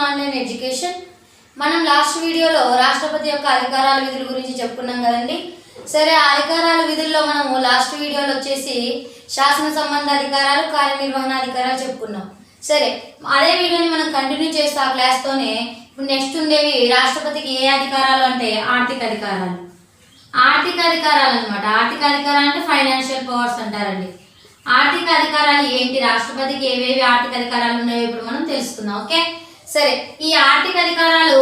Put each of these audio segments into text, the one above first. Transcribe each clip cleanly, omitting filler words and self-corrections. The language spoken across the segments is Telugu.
ఆన్లైన్ ఎడ్యుకేషన్ మనం లాస్ట్ వీడియోలో రాష్ట్రపతి యొక్క అధికారాల విధుల గురించి చెప్పుకున్నాం కదండి. సరే, ఆ అధికారాల విధుల్లో మనము లాస్ట్ వీడియోలో వచ్చేసి శాసన సంబంధ అధికారాలు, కార్యనిర్వహణ అధికారాలు చెప్పుకున్నాం. సరే, అదే వీడియోని మనం కంటిన్యూ చేస్తూ ఆ క్లాస్తోనే ఇప్పుడు నెక్స్ట్ ఉండేవి రాష్ట్రపతికి ఏ అధికారాలు అంటే ఆర్థిక అధికారాలు. ఆర్థిక అధికారాలు అనమాట. ఆర్థిక అధికారాలు అంటే ఫైనాన్షియల్ పవర్స్ అంటారండి. ఆర్థిక అధికారాలు ఏంటి, రాష్ట్రపతికి ఏవేవి ఆర్థిక అధికారాలు ఉన్నాయో ఇప్పుడు మనం తెలుసుకుందాం. ఓకే, సరే. ఈ ఆర్థిక అధికారాలు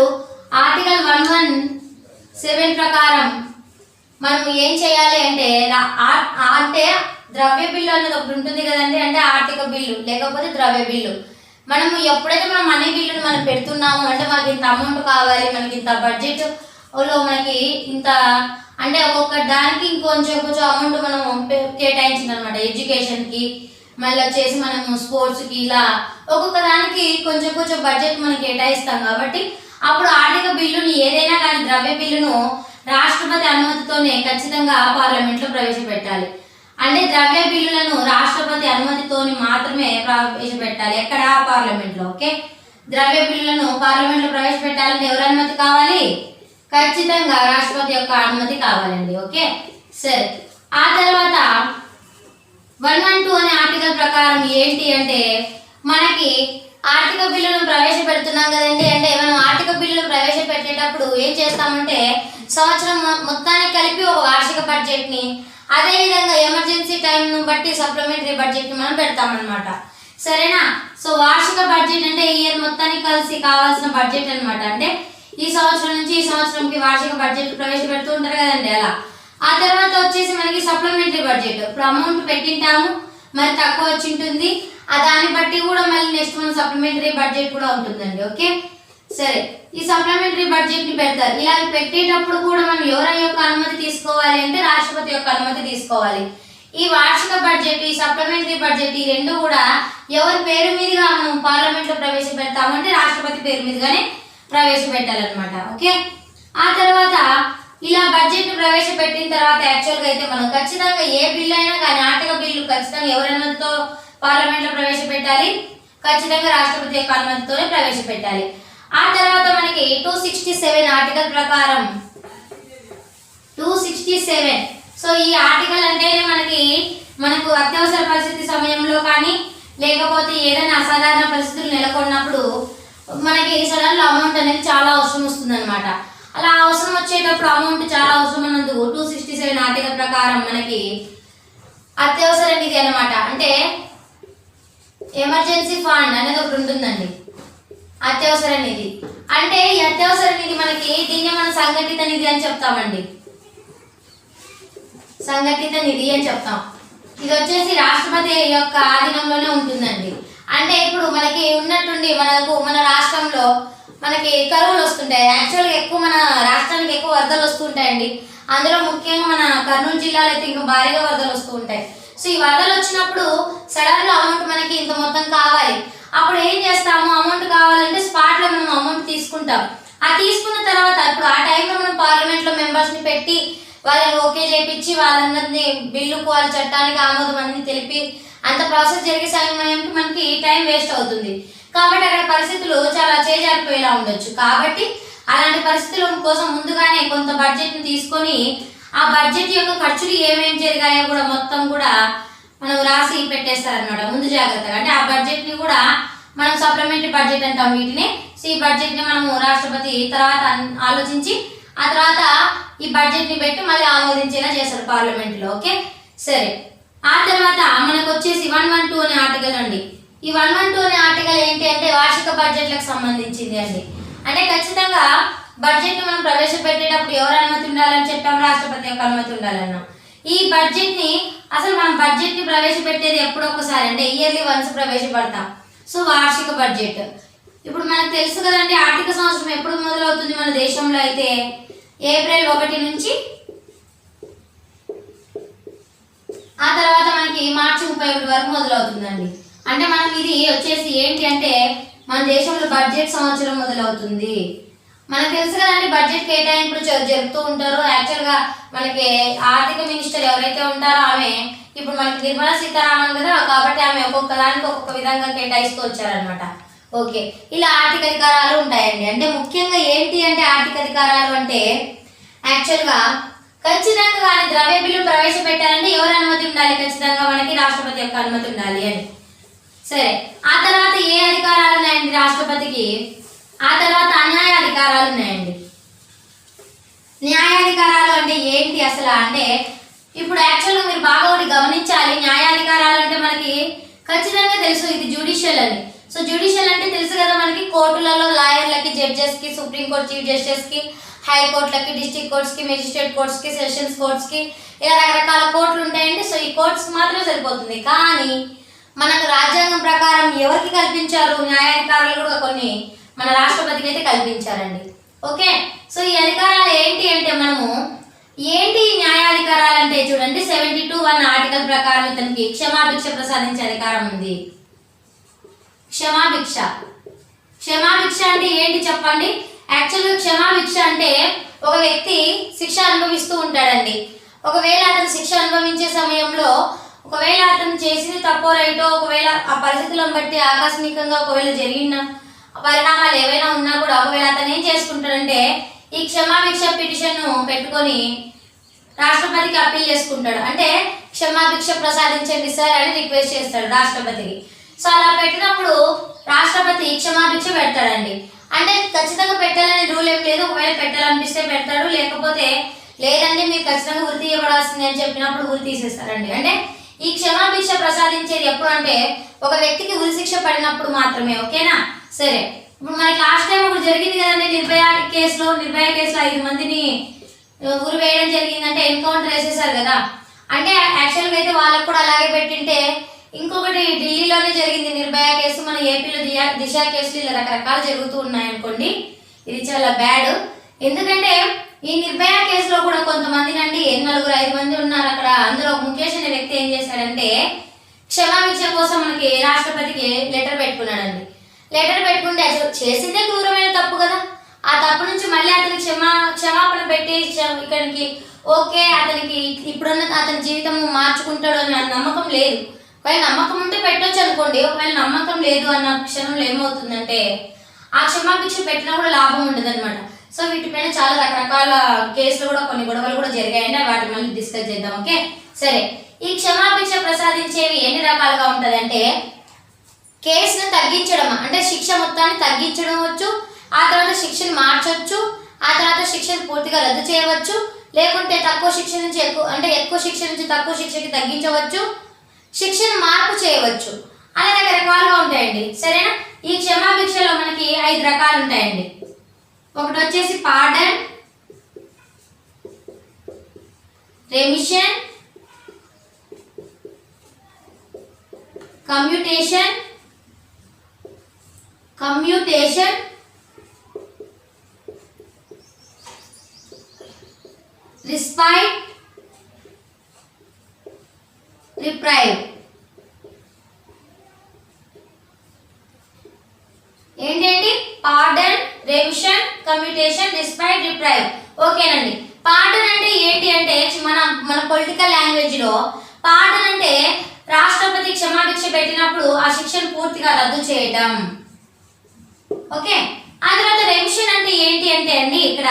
ఆర్టికల్ 117 ప్రకారం మనం ఏం చేయాలి అంటే అంటే ద్రవ్య బిల్లు అనేది ఒకటి ఉంటుంది కదండి. అంటే ఆర్థిక బిల్లు లేకపోతే ద్రవ్య బిల్లు. మనము ఎప్పుడైతే మనం మనీ బిల్లుని మనం పెడుతున్నాము అంటే మనకి ఇంత అమౌంట్ కావాలి, మనకి ఇంత బడ్జెట్ లో మనకి ఇంత అంటే ఒక్కొక్క దానికి ఇంకొంచెం అమౌంట్ మనం కేటాయించింది అనమాట. ఎడ్యుకేషన్కి, మళ్ళీ వచ్చేసి మనము స్పోర్ట్స్కి, ఇలా ఒక్కొక్క దానికి కొంచెం బడ్జెట్ మనం కేటాయిస్తాం. కాబట్టి అప్పుడు ఆర్థిక బిల్లుని ఏదైనా కానీ ద్రవ్య బిల్లును రాష్ట్రపతి అనుమతితోనే ఖచ్చితంగా పార్లమెంట్లో ప్రవేశపెట్టాలి. అంటే ద్రవ్య బిల్లులను రాష్ట్రపతి అనుమతితోని మాత్రమే ప్రవేశపెట్టాలి. ఎక్కడ? పార్లమెంట్లో. ఓకే, ద్రవ్య బిల్లులను పార్లమెంట్లో ప్రవేశపెట్టాలంటే ఎవరి అనుమతి కావాలి? ఖచ్చితంగా రాష్ట్రపతి యొక్క అనుమతి కావాలండి. ఓకే, సరే. ఆ తర్వాత 112 అనే ఆర్టికల్ ప్రకారం ఏంటి అంటే మనకి ఆర్థిక బిల్లును ప్రవేశపెడుతున్నాం కదండి. అంటే మనం ఆర్థిక బిల్లును ప్రవేశపెట్టేటప్పుడు ఏం చేస్తామంటే సంవత్సరం మొత్తానికి కలిపి ఒక వార్షిక బడ్జెట్ని, అదేవిధంగా ఎమర్జెన్సీ టైంను బట్టి సప్లిమెంటరీ బడ్జెట్ని మనం పెడతామన్నమాట. సరేనా? సో వార్షిక బడ్జెట్ అంటే ఇయర్ మొత్తానికి కలిసి కావాల్సిన బడ్జెట్ అనమాట. అంటే ఈ సంవత్సరం నుంచి ఈ సంవత్సరంకి వార్షిక బడ్జెట్ ప్రవేశపెడుతూ ఉంటారు కదండి, అలా. ఆ తర్వాత వచ్చేసి మనకి సప్లిమెంటరీ బడ్జెట్. ఇప్పుడు అమౌంట్ పెట్టింటాము, మరి తక్కువ వచ్చి ఉంటుంది, దాన్ని బట్టి కూడా మళ్ళీ నెక్స్ట్ మన సప్లిమెంటరీ బడ్జెట్ కూడా ఉంటుందండి. ఓకే, సరే. ఈ సప్లిమెంటరీ బడ్జెట్ ని పెడతారు. ఇలా పెట్టేటప్పుడు కూడా మనం ఎవరి యొక్క అనుమతి తీసుకోవాలి అంటే రాష్ట్రపతి యొక్క అనుమతి తీసుకోవాలి. ఈ వార్షిక బడ్జెట్, ఈ సప్లిమెంటరీ బడ్జెట్, ఈ రెండు కూడా ఎవరి పేరు మీదుగా మనం పార్లమెంట్ లో ప్రవేశపెడతామంటే రాష్ట్రపతి పేరు మీదుగానే ప్రవేశపెట్టాలన్నమాట. ఓకే, ఆ తర్వాత ఇలా బడ్జెట్ ప్రవేశపెట్టిన తర్వాత యాక్చువల్గా అయితే మనం ఖచ్చితంగా ఏ బిల్లు అయినా కానీ ఆర్థిక బిల్లు ఖచ్చితంగా ఎవరి అనుమతితో పార్లమెంట్ లో ప్రవేశపెట్టాలి? ఖచ్చితంగా రాష్ట్రపతి యొక్క అనుమతితోనే ప్రవేశపెట్టాలి. ఆ తర్వాత మనకి 267 ఆర్టికల్ ప్రకారం 267. సో ఈ ఆర్టికల్ అంటేనే మనకు అత్యవసర పరిస్థితి సమయంలో కానీ లేకపోతే ఏదైనా అసాధారణ పరిస్థితులు నెలకొన్నప్పుడు మనకి సడన్ అమౌంట్ అనేది చాలా అవసరం వస్తుంది అనమాట. అలా అవసరం వచ్చేటప్పుడు అమౌంట్ చాలా అవసరం ఉన్నందుకు 267 ఆర్టికల్ ప్రకారం మనకి అత్యవసర నిధి అనమాట. అంటే ఎమర్జెన్సీ ఫండ్ అనేది ఒకటి ఉంటుందండి, అత్యవసర నిధి. అంటే ఈ అత్యవసర నిధి మనకి దీన్ని మనం సంఘటిత నిధి అని చెప్తామండి. సంఘటిత నిధి అని చెప్తాం. ఇది వచ్చేసి రాష్ట్రపతి యొక్క ఆధీనంలోనే ఉంటుందండి. అంటే ఇప్పుడు మనకి ఉన్నట్టుండి మన రాష్ట్రంలో మనకి కరువులు వస్తుంటాయి. యాక్చువల్గా ఎక్కువ మన రాష్ట్రానికి ఎక్కువ వరదలు వస్తుంటాయండి. అందులో ముఖ్యంగా మన కర్నూలు జిల్లాలో అయితే ఇంకా భారీగా వరదలు వస్తూ ఉంటాయి. సో ఈ వరదలు వచ్చినప్పుడు సడన్ గా అమౌంట్ మనకి ఇంత మొత్తం కావాలి. అప్పుడు ఏం చేస్తాము, అమౌంట్ కావాలంటే స్పాట్ లో మనం అమౌంట్ తీసుకుంటాం. ఆ తీసుకున్న తర్వాత ఇప్పుడు ఆ టైంలో మనం పార్లమెంట్ లో మెంబర్స్ ని పెట్టి వాళ్ళని ఓకే చేయించి వాళ్ళందరినీ బిల్లుకు వాళ్ళ చట్టానికి ఆమోదం అన్ని తెలిపి అంత ప్రాసెస్ జరిగే సమయానికి మనకి టైం వేస్ట్ అవుతుంది. కాబట్టి అక్కడ పరిస్థితులు చాలా చేజారిపోయేలా ఉండొచ్చు. కాబట్టి అలాంటి పరిస్థితుల కోసం ముందుగానే కొంత బడ్జెట్ ని తీసుకొని ఆ బడ్జెట్ యొక్క ఖర్చులు ఏమేమి జరిగాయో కూడా మొత్తం కూడా మనం రాసి పెట్టేస్తారనమాట ముందు జాగ్రత్తగా. అంటే ఆ బడ్జెట్ ని కూడా మనం సప్లిమెంటరీ బడ్జెట్ అంటాం వీటిని. సో ఈ బడ్జెట్ ని మనము రాష్ట్రపతి తర్వాత ఆలోచించి ఆ తర్వాత ఈ బడ్జెట్ ని పెట్టి మళ్ళీ ఆమోదించేలా చేస్తారు పార్లమెంట్ లో. ఓకే, సరే. ఆ తర్వాత మనకు వచ్చేసి 112 అనే ఆర్టికల్ అండి. ఈ 112 అనే ఆర్టికల్ ఏంటి అంటే వార్షిక బడ్జెట్లకు సంబంధించింది అండి. అంటే ఖచ్చితంగా బడ్జెట్ మనం ప్రవేశపెట్టేటప్పుడు ఎవరు అనుమతి ఉండాలని చెప్పాము? రాష్ట్రపతి యొక్క అనుమతి ఉండాలన్నాం. ఈ బడ్జెట్ ని అసలు మనం బడ్జెట్ ని ప్రవేశపెట్టేది ఎప్పుడో ఒకసారి, అంటే ఇయర్లీ వన్స్ ప్రవేశపెడతాం. సో వార్షిక బడ్జెట్ ఇప్పుడు మనకు తెలుసు కదండి. ఆర్థిక సంవత్సరం ఎప్పుడు మొదలవుతుంది మన దేశంలో అయితే ఏప్రిల్ 1 నుంచి ఆ తర్వాత మనకి మార్చి 31 వరకు మొదలవుతుందండి. అంటే మనం ఇది వచ్చేసి ఏంటి అంటే మన దేశంలో బడ్జెట్ సంవత్సరం మొదలవుతుంది. మనకు తెలుసు కదండి బడ్జెట్ కేటాయింపులు జరుపుతూ ఉంటారు. యాక్చువల్గా మనకి ఆర్థిక మినిస్టర్ ఎవరైతే ఉంటారో ఆమె ఇప్పుడు మనకి నిర్మలా సీతారామన్ కదా, కాబట్టి ఆమె ఒక్కొక్క దానికి ఒక్కొక్క విధంగా కేటాయిస్తూ వచ్చారనమాట. ఓకే, ఇలా ఆర్థిక అధికారాలు ఉంటాయండి. అంటే ముఖ్యంగా ఏంటి అంటే ఆర్థిక అధికారాలు అంటే యాక్చువల్గా ఖచ్చితంగా కానీ ద్రవ్య బిల్లు ప్రవేశపెట్టాలంటే ఎవరి అనుమతి ఉండాలి? ఖచ్చితంగా మనకి రాష్ట్రపతి యొక్క అనుమతి ఉండాలి అని. సరే, ఆ తర్వాత ఏ అధికారాలు ఉన్నాయండి రాష్ట్రపతికి? ఆ తర్వాత అన్యాయ అధికారాలు ఉన్నాయండి. న్యాయాధికారాలు అంటే ఏంటి అసలు అంటే ఇప్పుడు యాక్చువల్గా మీరు బాగా ఒకటి గమనించాలి. న్యాయాధికారాలు అంటే మనకి ఖచ్చితంగా తెలుసు, ఇది జ్యుడిషియల్ అని. సో జ్యుడిషియల్ అంటే తెలుసు కదా మనకి, కోర్టులలో లాయర్లకి, జడ్జెస్కి, సుప్రీంకోర్టు చీఫ్ జస్టిస్కి, హైకోర్టులకి, డిస్ట్రిక్ట్ కోర్ట్స్కి, మెజిస్ట్రేట్ కోర్ట్స్కి, సెషన్స్ కోర్ట్స్కి, ఇలా రకరకాల కోర్టులు ఉంటాయండి. సో ఈ కోర్ట్స్కి మాత్రమే సరిపోతుంది. కానీ మనకు రాజ్యాంగం ప్రకారం ఎవరికి కల్పించారు? న్యాయాధికారులు కూడా కొన్ని మన రాష్ట్రపతికి అయితే కల్పించారండి. ఓకే, సో ఈ అధికారాలు ఏంటి అంటే మనము ఏంటి న్యాయాధికారాలు అంటే చూడండి, 72(1) ఆర్టికల్ ప్రకారం ఇతనికి క్షమాభిక్ష ప్రసాదించే అధికారం ఉంది. క్షమాభిక్ష అంటే ఏంటి చెప్పండి? యాక్చువల్గా క్షమాభిక్ష అంటే ఒక వ్యక్తి శిక్ష అనుభవిస్తూ ఉంటాడండి. ఒకవేళ అతను శిక్ష అనుభవించే సమయంలో ఒకవేళ అతను చేసింది తప్పో రైటో, ఒకవేళ ఆ పరిస్థితులను బట్టి ఆకస్మికంగా ఒకవేళ జరిగిన పరిణామాలు ఏవైనా ఉన్నా కూడా ఒకవేళ అతను ఏం చేసుకుంటాడంటే ఈ క్షమాభిక్ష పిటిషన్ పెట్టుకొని రాష్ట్రపతికి అప్పీల్ చేసుకుంటాడు. అంటే క్షమాభిక్ష ప్రసాదించండి సార్ అని రిక్వెస్ట్ చేస్తాడు రాష్ట్రపతికి. సో అలా పెట్టినప్పుడు రాష్ట్రపతి క్షమాభిక్ష పెడతాడండి. అంటే ఖచ్చితంగా పెట్టాలని రూల్ ఏం లేదు, ఒకవేళ పెట్టాలనిపిస్తే పెడతాడు, లేకపోతే లేదండి మీరు ఖచ్చితంగా ఉరి తీయబడాల్సింది అని చెప్పినప్పుడు ఉరి తీసేస్తారండి. అంటే ఈ క్షమాభిక్ష ప్రసాదించేది ఎప్పుడు అంటే ఒక వ్యక్తికి ఉరి శిక్ష పడినప్పుడు మాత్రమే. ఓకేనా? సరే, ఇప్పుడు మనకి లాస్ట్ టైం ఒకటి జరిగింది కదండి, నిర్భయ కేసులో 5 మందిని ఉరి వేయడం జరిగిందంటే ఎన్కౌంటర్ వేసేసారు కదా. అంటే యాక్చువల్గా అయితే వాళ్ళకు కూడా అలాగే పెట్టింటే ఇంకొకటి ఢిల్లీలోనే జరిగింది నిర్భయ కేసు, మన ఏపీలో దిశ కేసులు, ఇలా రకరకాలు జరుగుతూ ఉన్నాయి అనుకోండి. ఇది చాలా బ్యాడ్. ఎందుకంటే ఈ నిర్భయ కేసులో కూడా కొంతమంది అండి 5 మంది ఉన్నారు అక్కడ. అందులో ముఖేష్ అనే వ్యక్తి ఏం చేశాడంటే క్షమాభిక్ష కోసం మనకి రాష్ట్రపతికి లెటర్ పెట్టుకున్నాడండి. లెటర్ పెట్టుకుంటే అసలు చేసిందే క్రూరమైన తప్పు కదా. ఆ తప్పు నుంచి మళ్ళీ అతనికి క్షమాపణ పెట్టి ఇక్కడికి ఓకే అతనికి ఇప్పుడున్న అతని జీవితం మార్చుకుంటాడు అని నమ్మకం లేదు. ఒకవేళ నమ్మకం ఉంటే పెట్టొచ్చు అనుకోండి. ఒకవేళ నమ్మకం లేదు అన్న క్షణంలో ఏమవుతుందంటే ఆ క్షమాభిక్ష పెట్టినా కూడా లాభం ఉండదు అనమాట. సో వీటిపైన చాలా రకరకాల కేసులు కూడా కొన్ని గొడవలు కూడా జరిగాయండి. వాటి మళ్ళీ డిస్కస్ చేద్దాం. ఓకే, సరే, ఈ క్షమాభిక్ష ప్రసాదించేవి ఎన్ని రకాలుగా ఉంటుంది అంటే కేసును తగ్గించడం, అంటే శిక్ష మొత్తాన్ని తగ్గించడం వచ్చు, ఆ తర్వాత శిక్షను మార్చవచ్చు, ఆ తర్వాత శిక్షను పూర్తిగా రద్దు చేయవచ్చు, లేకుంటే తక్కువ శిక్ష నుంచి ఎక్కువ శిక్ష నుంచి తక్కువ శిక్షకి తగ్గించవచ్చు, శిక్షను మార్పు చేయవచ్చు. అలా రకరకాలుగా ఉంటాయండి. సరేనా? ఈ క్షమాభిక్షలో మనకి 5 రకాలు ఉంటాయండి. ఒకటి వచ్చేసి pardon, remission, commutation, respite, reprieve. ఏంటండి? Pardon, remission, commutation, respite, reprieve. ఓకేనండి. పార్డన్ అంటే ఏంటి అంటే మన పొలిటికల్ లాంగ్వేజ్ లో పార్డన్ అంటే రాష్ట్రపతి క్షమాభిక్ష పెట్టినప్పుడు ఆ శిక్షను పూర్తిగా రద్దు చేయటం. ఓకే, ఆ తర్వాత రెమిషన్ అంటే ఏంటి అంటే అండి ఇక్కడ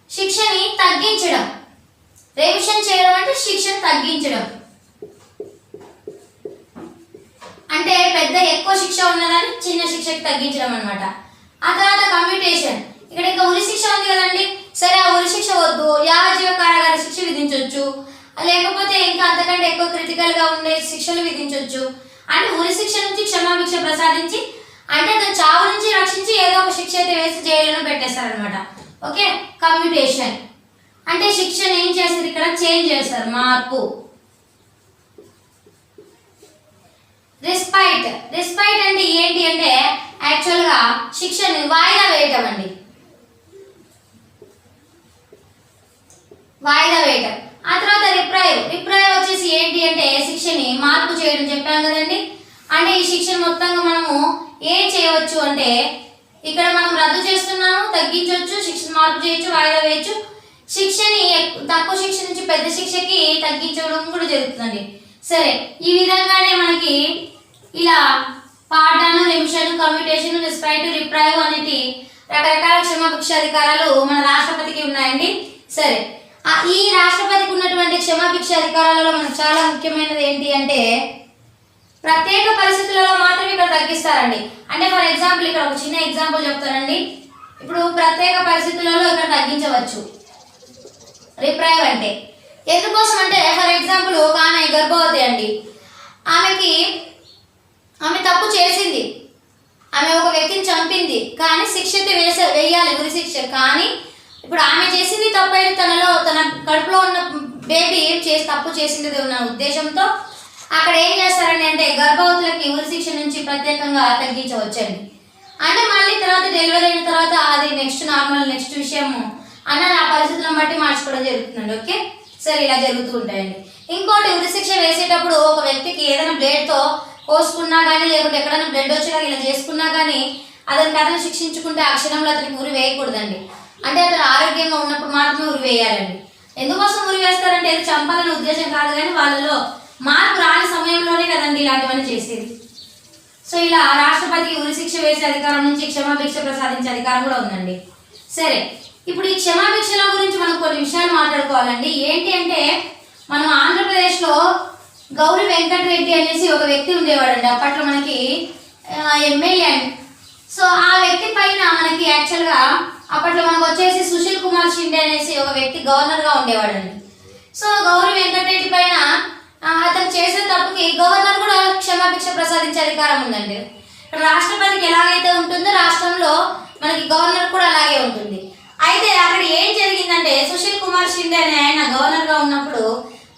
శిక్షని తగ్గించడం. రెమిషన్ చేయడం అంటే శిక్షను తగ్గించడం, అంటే ఎక్కువ శిక్ష ఉన్నదని చిన్న శిక్షకి తగ్గించడం అనమాట. ఆ తర్వాత కమ్యూటేషన్, ఇక్కడ ఇంకా ఉరి శిక్ష ఉంది కదండి. సరే, ఆ ఉరి శిక్ష వద్దు, యావజ్జీవ కారాగార శిక్ష విధించవచ్చు, లేకపోతే ఇంకా అంతకంటే ఎక్కువ క్రిటికల్ గా ఉండే శిక్షలు విధించవచ్చు. అంటే ఉరి శిక్ష నుంచి క్షమాభిక్ష ప్రసాదించి అంటే అతను చావు నుంచి రక్షించి ఏదో ఒక శిక్ష అయితే వేసి జైలులో పెట్టేస్తారనమాట. ఓకే, కమ్యూటేషన్ అంటే శిక్షను ఏం చేస్తారు ఇక్కడ చేంజ్ చేస్తారు, మార్పు. రెస్పైట్ అంటే ఏంటి అంటే యాక్చువల్ గా శిక్షని వాయిదా వేయటం అండి, వాయిదా వేయటం. ఆ తర్వాత రిప్రైవ్ వచ్చేసి ఏంటి అంటే శిక్షని మార్పు చేయడం చెప్పాం కదండి. అంటే ఈ శిక్షను మొత్తంగా మనము ఏం చేయవచ్చు అంటే ఇక్కడ మనం రద్దు చేస్తున్నాము, తగ్గించవచ్చు, శిక్షను మార్పు చేయొచ్చు, వాయిదా వేయచ్చు, శిక్షని తక్కువ శిక్ష నుంచి పెద్ద శిక్షకి తగ్గించడం కూడా జరుగుతుందండి. సరే, ఈ విధంగానే మనకి ఇలా pardon, remission, commutation, respite, reprieve అనేటి రకరకాల క్షమాభిక్ష అధికారాలు మన రాష్ట్రపతికి ఉన్నాయండి. సరే, ఈ రాష్ట్రపతికి ఉన్నటువంటి క్షమాభిక్ష అధికారాలలో మనకు చాలా ముఖ్యమైనది ఏంటి అంటే ప్రత్యేక పరిస్థితులలో మాత్రం ఇక్కడ తగ్గిస్తారండి. అంటే ఫర్ ఎగ్జాంపుల్ ఇక్కడ ఒక చిన్న ఎగ్జాంపుల్ చెప్తానండి. ఇప్పుడు ప్రత్యేక పరిస్థితులలో ఇక్కడ తగ్గించవచ్చు రిప్రైవ్ అంటే. ఎందుకోసం అంటే ఫర్ ఎగ్జాంపుల్ ఒక ఆమె గర్భవతి అండి, ఆమె తప్పు చేసింది, ఆమె ఒక వ్యక్తిని చంపింది, కానీ శిక్ష వేయాలి, ఉరి శిక్ష. కానీ ఇప్పుడు ఆమె చేసింది తప్పైంది, తన కడుపులో ఉన్న బేబీ తప్పు చేసింది ఉన్న ఉద్దేశంతో అక్కడ ఏం చేస్తారండి అంటే గర్భవతులకి ఉరి శిక్ష నుంచి ప్రత్యేకంగా తగ్గించవచ్చండి. అంటే మళ్ళీ తర్వాత డెలివరీ అయిన తర్వాత అది నెక్స్ట్ విషయము అన్న ఆ పరిస్థితులను బట్టి మార్చుకోవడం జరుగుతుందండి. ఓకే, సరే, ఇలా జరుగుతూ ఉంటాయండి. ఇంకోటి, ఉరి శిక్ష వేసేటప్పుడు ఒక వ్యక్తికి ఏదైనా బ్లేడ్తో కోసుకున్నా కానీ లేకుంటే ఎక్కడైనా బ్లడ్ వచ్చేలా ఇలా చేసుకున్నా కానీ అతను శిక్షించుకుంటే ఆ క్షణంలో అతనికి ఉరి వేయకూడదండి. అంటే అతను ఆరోగ్యంగా ఉన్నప్పుడు మాత్రమే ఉరి వేయాలండి. ఎందుకోసం ఉరి వేస్తారంటే అది చంపాలనే ఉద్దేశం కాదు, కానీ వాళ్ళలో మార్పు రాని సమయంలోనే కదండి ఇలాంటివన్నీ చేసేది. సో ఇలా రాష్ట్రపతికి ఉరి శిక్ష వేసే అధికారం నుంచి క్షమాభిక్ష ప్రసాదించే అధికారం కూడా ఉందండి. సరే, ఇప్పుడు ఈ క్షమాభిక్షల గురించి మనం కొన్ని విషయాలు మాట్లాడుకోవాలండి. ఏంటి అంటే మనం ఆంధ్రప్రదేశ్లో గౌరీ వెంకటరెడ్డి అనేసి ఒక వ్యక్తి ఉండేవాడండి. అప్పట్లో మనకి ఎమ్మెల్యే అండి. సో ఆ వ్యక్తి పైన మనకి యాక్చువల్గా అప్పట్లో మనకు వచ్చేసి సుశీల్ కుమార్ షిండే అనేసి ఒక వ్యక్తి గవర్నర్గా ఉండేవాడండి. సో గౌరీ వెంకటరెడ్డి పైన అతను చేసే తప్పుకి గవర్నర్ కూడా క్షమాభిక్ష ప్రసాదించే అధికారం ఉందండి. రాష్ట్రపతికి ఎలాగైతే ఉంటుందో రాష్ట్రంలో మనకి గవర్నర్ కూడా అలాగే ఉంటుంది. అయితే అక్కడ ఏం జరిగిందంటే సుశీల్ కుమార్ షిండే అనే ఆయన గవర్నర్గా ఉన్నప్పుడు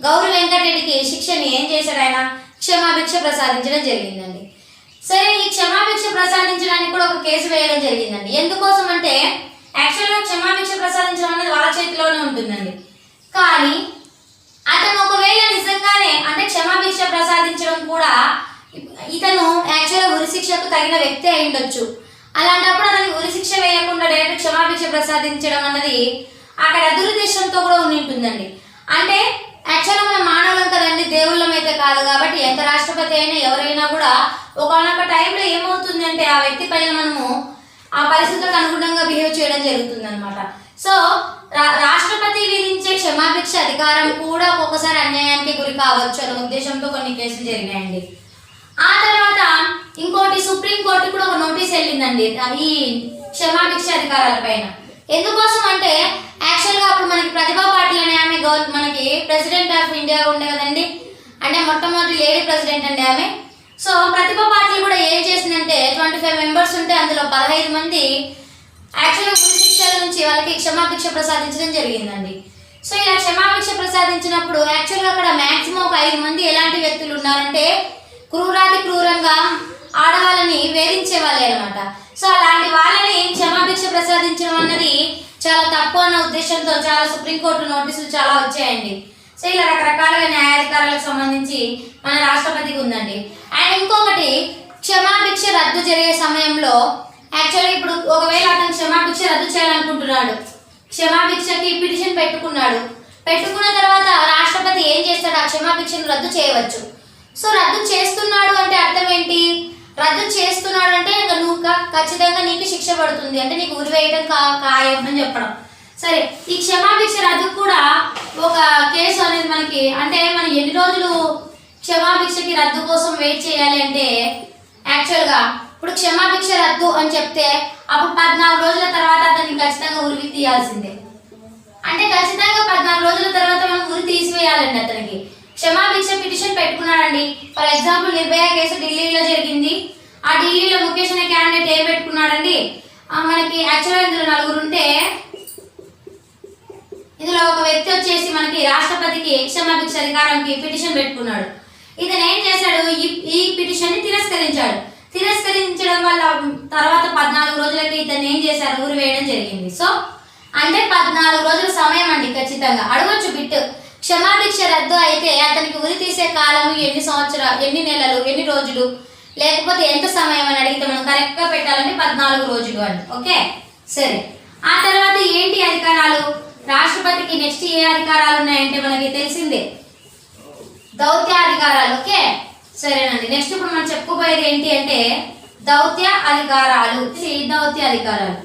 గౌరీ వెంకటరెడ్డికి శిక్షని ఏం చేశాడు, ఆయన క్షమాభిక్ష ప్రసాదించడం జరిగిందండి. సరే, ఈ క్షమాభిక్ష ప్రసాదించడానికి కూడా ఒక కేసు వేయడం జరిగిందండి. ఎందుకోసం అంటే యాక్చువల్గా క్షమాభిక్ష ప్రసాదించడం అనేది వాళ్ళ చేతిలోనే ఉంటుందండి. కానీ అతను ఒకవేళ నిజంగానే అంటే క్షమాభిక్ష ప్రసాదించడం కూడా ఇతను యాక్చువల్గా ఉరి శిక్షకు తగిన వ్యక్తి అయి ఉండొచ్చు. అలాంటప్పుడు అతనికి ఉరి శిక్ష వేయకుండా డైరెక్ట్ క్షమాభిక్ష ప్రసాదించడం అన్నది అక్కడ దురుద్దేశంతో కూడా ఉంటుందండి. అంటే యాక్చువల్గా మనం మానవులం కదండి, దేవుళ్ళం అయితే కాదు. కాబట్టి ఎంత రాష్ట్రపతి అయినా ఎవరైనా కూడా ఒకనొక టైంలో ఏమవుతుంది అంటే ఆ వ్యక్తి పైన మనము ఆ పరిస్థితులకు అనుగుణంగా బిహేవ్ చేయడం జరుగుతుంది అనమాట. సో రాష్ట్రపతి విధించే క్షమాభిక్ష అధికారం కూడా ఒక్కొక్కసారి అన్యాయానికి గురి కావచ్చు అనే ఉద్దేశంతో కొన్ని కేసులు జరిగినాయండి. ఆ తర్వాత ఇంకోటి, సుప్రీంకోర్టు కూడా ఒక నోటీస్ వెళ్ళిందండి ఈ క్షమాభిక్ష అధికారాల పైన. ఎందుకోసం అంటే యాక్చువల్గా అప్పుడు మనకి ప్రతిభా పాటిల్ అనే ఆమె మనకి ప్రెసిడెంట్ ఆఫ్ ఇండియా ఉండే కదండి, అంటే మొట్టమొదటి లేడీ ప్రెసిడెంట్ అండి ఆమె. సో ప్రతిభా పాటిల్ కూడా ఏం చేసిందంటే 25 మెంబర్స్ ఉంటే అందులో 15 మంది యాక్చువల్గా ఉరి శిక్షల నుంచి వాళ్ళకి క్షమాభిక్ష ప్రసాదించడం జరిగిందండి. సో ఇలా క్షమాభిక్ష ప్రసాదించినప్పుడు యాక్చువల్గా అక్కడ మ్యాక్సిమం ఒక 5 మంది ఎలాంటి వ్యక్తులు ఉన్నారంటే క్రూరాతి క్రూరంగా ఆడవాళ్ళని వేధించే వాళ్ళే అనమాట. సో అలాంటి వాళ్ళని క్షమాభిక్ష ప్రసాదించడం అన్నది చాలా తప్పు అన్న ఉద్దేశంతో చాలా సుప్రీంకోర్టు నోటీసులు చాలా వచ్చాయండి. సో ఇలా రకరకాలుగా న్యాయాధికారాలకు సంబంధించి మన రాష్ట్రపతికి ఉందండి. అండ్ ఇంకొకటి, క్షమాభిక్ష రద్దు జరిగే సమయంలో యాక్చువల్గా ఇప్పుడు ఒకవేళ అతను క్షమాభిక్ష రద్దు చేయాలనుకుంటున్నాడు, క్షమాభిక్షకి పిటిషన్ పెట్టుకున్న తర్వాత రాష్ట్రపతి ఏం చేస్తాడు, ఆ క్షమాభిక్షను రద్దు చేయవచ్చు. సో రద్దు చేస్తున్నాడు అంటే అర్థం ఏంటి, రద్దు చేస్తున్నాడు అంటే ఇంకా నువ్వు ఖచ్చితంగా నీకు శిక్ష పడుతుంది, అంటే నీకు ఉరి వేయడం ఖాయం అని చెప్పడం. సరే, ఈ క్షమాభిక్ష రద్దు కూడా ఒక కేసు అనేది మనకి, అంటే మనం ఎన్ని రోజులు క్షమాభిక్షకి రద్దు కోసం వెయిట్ చేయాలి అంటే యాక్చువల్గా ఇప్పుడు క్షమాభిక్ష రద్దు అని చెప్తే అప్పుడు 14 రోజుల తర్వాత అతన్ని ఖచ్చితంగా ఉరి తీయాల్సిందే. అంటే ఖచ్చితంగా 14 రోజుల తర్వాత మనం ఉరి తీసివేయాలండి అతనికి. క్షమాభిక్ష పిటిషన్ పెట్టుకున్నాడండి. ఫర్ ఎగ్జాంపుల్ నిర్భయ కేసు ఢిల్లీలో జరిగింది. ఆ ఢిల్లీలో ముఖేష్ అనే క్యాండిడేట్ ఏం పెట్టుకున్నాడండి, మనకి యాక్చువల్గా ఇందులో 4 ఉంటే ఇందులో ఒక వ్యక్తి వచ్చేసి మనకి రాష్ట్రపతికి క్షమాభిక్ష అధికారానికి పిటిషన్ పెట్టుకున్నాడు. ఇతను ఏం చేశాడు, ఈ పిటిషన్ ని తిరస్కరించడం వల్ల తర్వాత 14 రోజులకి ఇతను ఏం చేశారు, ఊరి వేయడం జరిగింది. సో అంటే 14 రోజుల సమయం అండి. ఖచ్చితంగా అడగొచ్చు బిట్, క్షమాభిక్ష రద్దు అయితే అతనికి ఉరి తీసే కాలం ఎన్ని సంవత్సరాలు, ఎన్ని నెలలు, ఎన్ని రోజులు, లేకపోతే ఎంత సమయం అని అడిగితే మనం కరెక్ట్గా పెట్టాలంటే 14 రోజులు అండి. ఓకే, సరే. ఆ తర్వాత ఏంటి అధికారాలు, రాష్ట్రపతికి నెక్స్ట్ ఏ అధికారాలు ఉన్నాయంటే మనకి తెలిసిందే, దౌత్యాధికారాలు. ఓకే, సరేనండి. నెక్స్ట్ ఇప్పుడు మనం చెప్పుకోబోయేది ఏంటి అంటే దౌత్య అధికారాలు. దౌత్య అధికారాలు,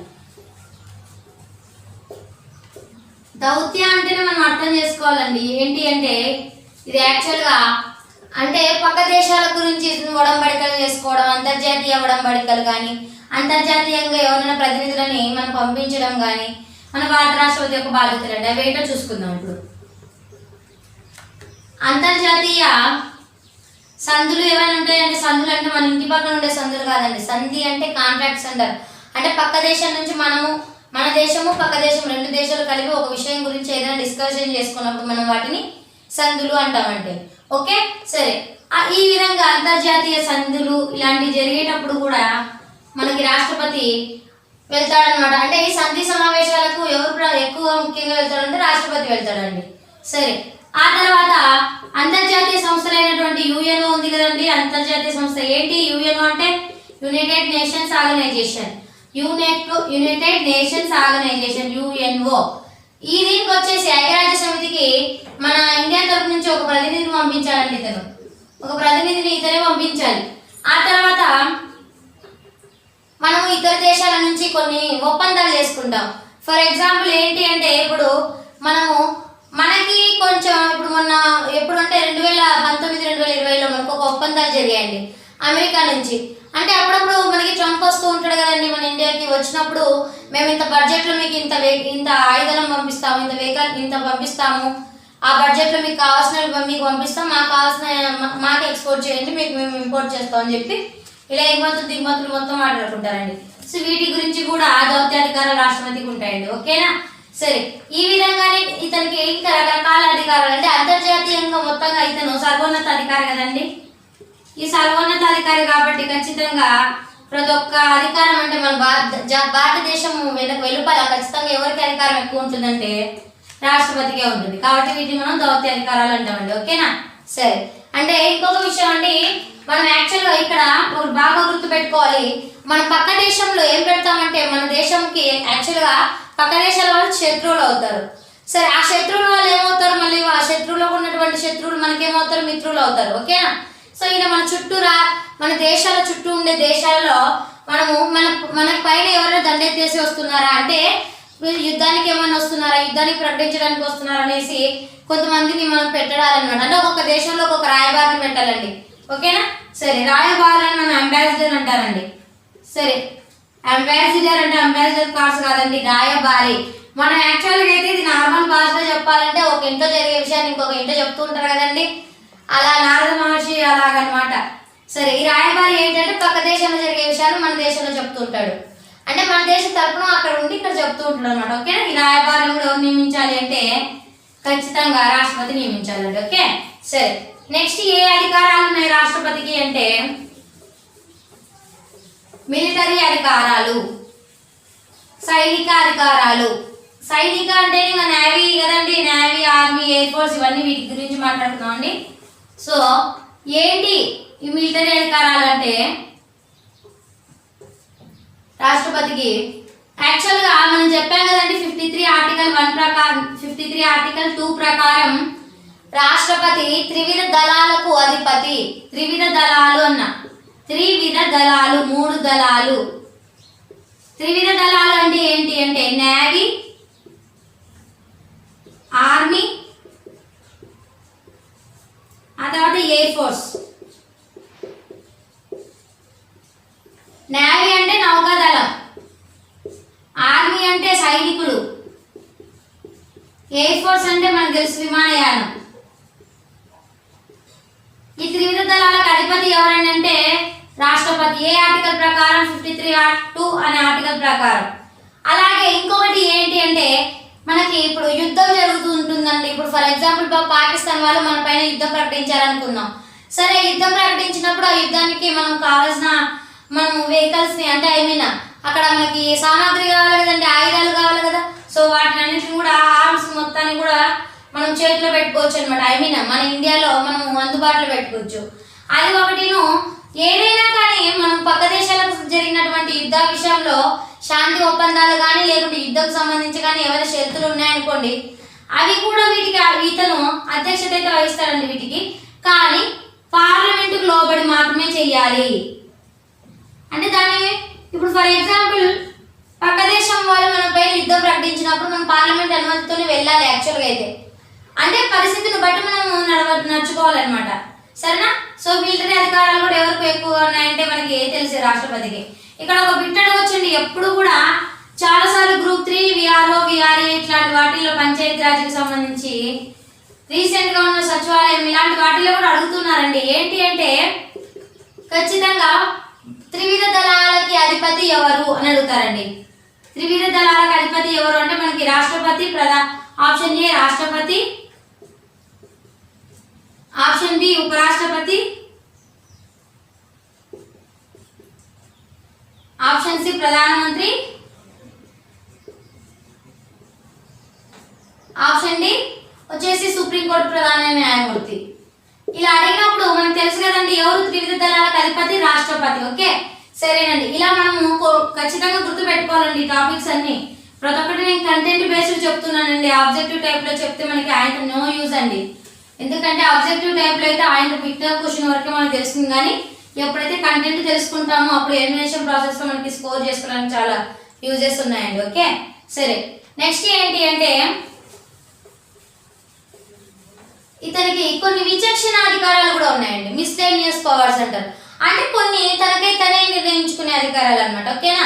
దౌత్య అంటేనే మనం అర్థం చేసుకోవాలండి. ఏంటి అంటే ఇది యాక్చువల్గా అంటే పక్క దేశాల గురించి ఒడంబడికలు చేసుకోవడం, అంతర్జాతీయ ఒడంబడికలు కానీ అంతర్జాతీయంగా ఎవరైనా ప్రతినిధులని మనం పంపించడం కానీ మన భారత రాష్ట్రపతి యొక్క బాధ్యతలు అంటే అవి ఏంటో చూసుకుందాం. ఇప్పుడు అంతర్జాతీయ సంధులు ఏమైనా ఉంటాయంటే, సంధులు అంటే మన ఇంటి పక్కన ఉండే సంధులు కాదండి. సంధి అంటే కాంట్రాక్ట్స్ అంటారు. అంటే పక్క దేశం నుంచి మన దేశము పక్క దేశం రెండు దేశాలు కలిపి ఒక విషయం గురించి ఏదైనా డిస్కషన్ చేసుకున్నప్పుడు మనం వాటిని సంధులు అంటామంటే. ఓకే, సరే. ఈ విధంగా అంతర్జాతీయ సంధులు ఇలాంటివి జరిగేటప్పుడు కూడా మనకి రాష్ట్రపతి వెళ్తాడనమాట. అంటే ఈ సంధి సమావేశాలకు ఎవరు ఎక్కువ ముఖ్యంగా వెళ్తాడంటే రాష్ట్రపతి వెళ్తాడండి. సరే, ఆ తర్వాత అంతర్జాతీయ సంస్థలైనటువంటి యుఎన్ఓ ఉంది కదండి. అంతర్జాతీయ సంస్థ ఏంటి? యుఎన్ఓ అంటే United Nations Organisation. United Nations Organisation UNO. ఈ దీనికి వచ్చేసి ఐక్యరాజ్య సమితికి మన ఇండియా తరపు నుంచి ఒక ప్రతినిధిని పంపించాలండి. ఒక ప్రతినిధిని ఇతనే పంపించాలి. ఆ తర్వాత మనం ఇతర దేశాల నుంచి కొన్ని ఒప్పందాలు చేసుకుంటాం. ఫర్ ఎగ్జాంపుల్ ఏంటి అంటే ఇప్పుడు మనకి కొంచెం ఇప్పుడు మొన్న ఎప్పుడంటే 2019-2020లో మనకు ఒక ఒప్పందాలు జరిగాయండి అమెరికా నుంచి. అంటే అప్పుడప్పుడు మనకి ట్రంప్ వస్తూ ఉంటాడు కదండి మన ఇండియాకి. వచ్చినప్పుడు మేము ఇంత బడ్జెట్లో మీకు ఇంత ఆయుధం పంపిస్తాము, ఇంత పంపిస్తాము, ఆ బడ్జెట్లో మీకు కావాల్సినవి మీకు పంపిస్తాం, మాకు ఎక్స్పోర్ట్ చేయండి, మేము ఇంపోర్ట్ చేస్తాం అని చెప్పి ఇలా దిగుమతులు మొత్తం మాట్లాడుకుంటారండి. సో వీటి గురించి కూడా దౌత్యాధికారాలు రాష్ట్రపతికి ఉంటాయండి. ఓకేనా? సరే, ఈ విధంగానే ఇతనికి ఇంకా రకరకాల అధికారాలు అంటే అంతర్జాతీయంగా మొత్తంగా ఇతను సర్వోన్నత అధికారి కదండి. ఈ సర్వోన్నత అధికారి కాబట్టి ఖచ్చితంగా ప్రతి ఒక్క అధికారం అంటే మన భారతదేశం వెలుపల ఖచ్చితంగా ఎవరికి అధికారం ఎక్కువ ఉంటుందంటే రాష్ట్రపతికే ఉంటుంది. కాబట్టి వీటిని మనం దౌత్య అధికారాలు అంటామండి. ఓకేనా? సరే, అంటే ఇంకొక విషయం అండి, మనం యాక్చువల్గా ఇక్కడ బాగా గుర్తుపెట్టుకోవాలి. మన పక్క దేశంలో ఏం పెడతామంటే మన దేశంకి యాక్చువల్గా పక్క దేశాల వాళ్ళు శత్రువులు అవుతారు. సరే, ఆ శత్రువుల వాళ్ళు ఏమవుతారు? మళ్ళీ ఆ శత్రువులో ఉన్నటువంటి శత్రువులు మనకేమవుతారు? మిత్రులు అవుతారు. ఓకేనా? సో ఇలా మన దేశాల చుట్టూ ఉండే దేశాలలో మనకు పైన ఎవరైనా దండెత్తేసి వస్తున్నారా అంటే యుద్ధానికి ఏమైనా వస్తున్నారా, యుద్ధానికి ప్రకటించడానికి వస్తున్నారా అనేసి కొంతమందిని మనం పెట్టడాలన్నమాట. అంటే ఒక్కొక్క దేశంలో ఒక్కొక్క రాయబారిని పెట్టాలండి. ఓకేనా? సరే, రాయబారులను మనం అంబాసిడర్ అంటారండి. సరే, అంబాసిడర్ అంటే అంబాసిడర్ కార్డ్స్ కాదండి, రాయబారి. మనం యాక్చువల్గా అయితే ఇది నార్మల్ భాషలో చెప్పాలంటే ఒక ఇంట్లో జరిగే విషయాన్ని ఇంకొక ఇంట్లో చెప్తూ ఉంటారు కదండి, అలా నారద మహర్షి అలాగనమాట. సరే, ఈ రాయబారి ఏంటంటే పక్క దేశంలో జరిగే విషయాలు మన దేశంలో చెప్తూ ఉంటాడు. అంటే మన దేశం తరపున అక్కడ ఉండి ఇక్కడ చెప్తూ ఉంటాడు అనమాట. ఓకేనా? ఈ రాయబారిని కూడా ఎవరు నియమించాలి అంటే ఖచ్చితంగా రాష్ట్రపతి నియమించాలండి. ఓకే, సరే. నెక్స్ట్ ఏ అధికారాలు ఉన్నాయి రాష్ట్రపతికి అంటే మిలిటరీ అధికారాలు, సైనిక అధికారాలు. సైనిక అంటే ఇంకా నేవీ కదండి, నేవీ, ఆర్మీ, ఎయిర్ ఫోర్స్ ఇవన్నీ వీటి గురించి మాట్లాడుతున్నాం అండి. సో ఏంటి ఈ మిలిటరీ అధికారాలు అంటే రాష్ట్రపతికి యాక్చువల్గా మనం చెప్పాం కదండి 53 ఆర్టికల్ 1 ప్రకారం 53 ఆర్టికల్ 2 ప్రకారం రాష్ట్రపతి త్రివిధ దళాలకు అధిపతి. త్రివిధ దళాలు అన్న త్రివిధ దళాలు 3 దళాలు. త్రివిధ దళాలు అంటే ఏంటి అంటే నేవీ, ఆర్మీ, ఆ తర్వాత ఎయిర్ ఫోర్స్. నేవీ అంటే నౌకాదళం, ఆర్మీ అంటే సైనికులు, ఎయిర్ ఫోర్స్ అంటే మనకు తెలుసు విమానయానం. ఈ త్రివిధ దళాలకు అధిపతి ఎవరంటే రాష్ట్రపతి. ఏ ఆర్టికల్ ప్రకారం? 53(2) అనే ఆర్టికల్ ప్రకారం. అలాగే ఇంకొకటి ఏంటి అంటే మనకి ఇప్పుడు యుద్ధం జరుగుతూ ఉంటుందండి. ఇప్పుడు ఫర్ ఎగ్జాంపుల్ పాకిస్తాన్ వాళ్ళు మన పైన యుద్ధం ప్రకటించారనుకుందాం. సరే, యుద్ధం ప్రకటించినప్పుడు ఆ యుద్ధానికి మనం కావాల్సిన వెహికల్స్ ని అంటే అక్కడ మనకి సామాగ్రి కావాలి కదండి, ఆయుధాలు కావాలి కదా. సో వాటిని అన్నింటిని కూడా ఆర్మ్స్ మొత్తాన్ని కూడా మనం చేతిలో పెట్టుకోవచ్చు అనమాట. మన ఇండియాలో మనం అందుబాటులో పెట్టుకోవచ్చు. అది ఒకటిను. ఏదైనా కానీ మనం పక్క దేశాలకు జరిగినటువంటి యుద్ధ విషయంలో శాంతి ఒప్పందాలు కానీ లేకుంటే యుద్ధకు సంబంధించి కానీ ఏమైనా షరతులు ఉన్నాయనుకోండి, అవి కూడా వీటికి ఇతను అధ్యక్షత అయితే వహిస్తారండి వీటికి. కానీ పార్లమెంటుకు లోబడి మాత్రమే చేయాలి. అంటే దాన్ని ఇప్పుడు ఫర్ ఎగ్జాంపుల్ పక్క దేశం వాళ్ళు మనపై యుద్ధం ప్రకటించినప్పుడు మనం పార్లమెంట్ అనుమతితోనే వెళ్ళాలి యాక్చువల్గా అయితే. అంటే పరిస్థితిని బట్టి మనం నడుచుకోవాలన్నమాట. సరేనా? సో మిలిటరీ అధికారాలు కూడా ఎవరికి ఎక్కువ ఉన్నాయంటే మనకి తెలిసే రాష్ట్రపతికి. ఇక్కడ ఒక బిట్ అడగొచ్చండి. ఎప్పుడు కూడా చాలాసార్లు గ్రూప్ 3 విఆర్ఓ విఆర్ఏ ఇట్లాంటి వాటిల్లో పంచాయతీ రాజ్కి సంబంధించి రీసెంట్గా ఉన్న సచివాలయం ఇలాంటి వాటిల్లో కూడా అడుగుతున్నారండి. ఏంటి అంటే ఖచ్చితంగా త్రివిధ దళాలకి అధిపతి ఎవరు అని అడుగుతారండి. త్రివిధ దళాలకు అధిపతి ఎవరు అంటే మనకి రాష్ట్రపతి, ఆప్షన్ ఏ రాష్ట్రపతి, ఆప్షన్ బి ఉపరాష్ట్రపతి, ఆప్షన్ సి ప్రధానమంత్రి, ఆప్షన్ డి వచ్చేసి సుప్రీంకోర్టు ప్రధాన న్యాయమూర్తి. ఇలా అడిగినప్పుడు మనకు తెలుసు కదండి ఎవరు త్రివిధ దళాలకు అధిపతి, రాష్ట్రపతి. ఓకే సరేనండి. ఇలా మనము ఖచ్చితంగా గుర్తు పెట్టుకోవాలండి టాపిక్స్ అన్ని. ప్రతి ఒక్కటి నేను కంటెంట్ బేస్డ్ చెప్తున్నానండి. ఆబ్జెక్టివ్ టైప్ లో చెప్తే మనకి ఆయన నో యూజ్ అండి. ఎందుకంటే ఆబ్జెక్టివ్ టైప్ లో అయితే ఆయన బిట్ క్వశ్చన్ వరకే మనకు తెలుస్తుంది, కానీ ఎప్పుడైతే కంటెంట్ తెలుసుకుంటామో అప్పుడు ఎలిమినేషన్ ప్రాసెస్ లో మనకి స్కోర్ చేసుకోవడానికి చాలా యూజెస్ ఉన్నాయండి. ఓకే సరే, నెక్స్ట్ ఏంటి అంటే ఇతనికి కొన్ని విచక్షణ అధికారాలు కూడా ఉన్నాయండి. మిస్లేనియస్ పవర్స్ అంటారు. అంటే కొన్ని తనకై తనే నిర్ణయించుకునే అధికారాలు అనమాట. ఓకేనా?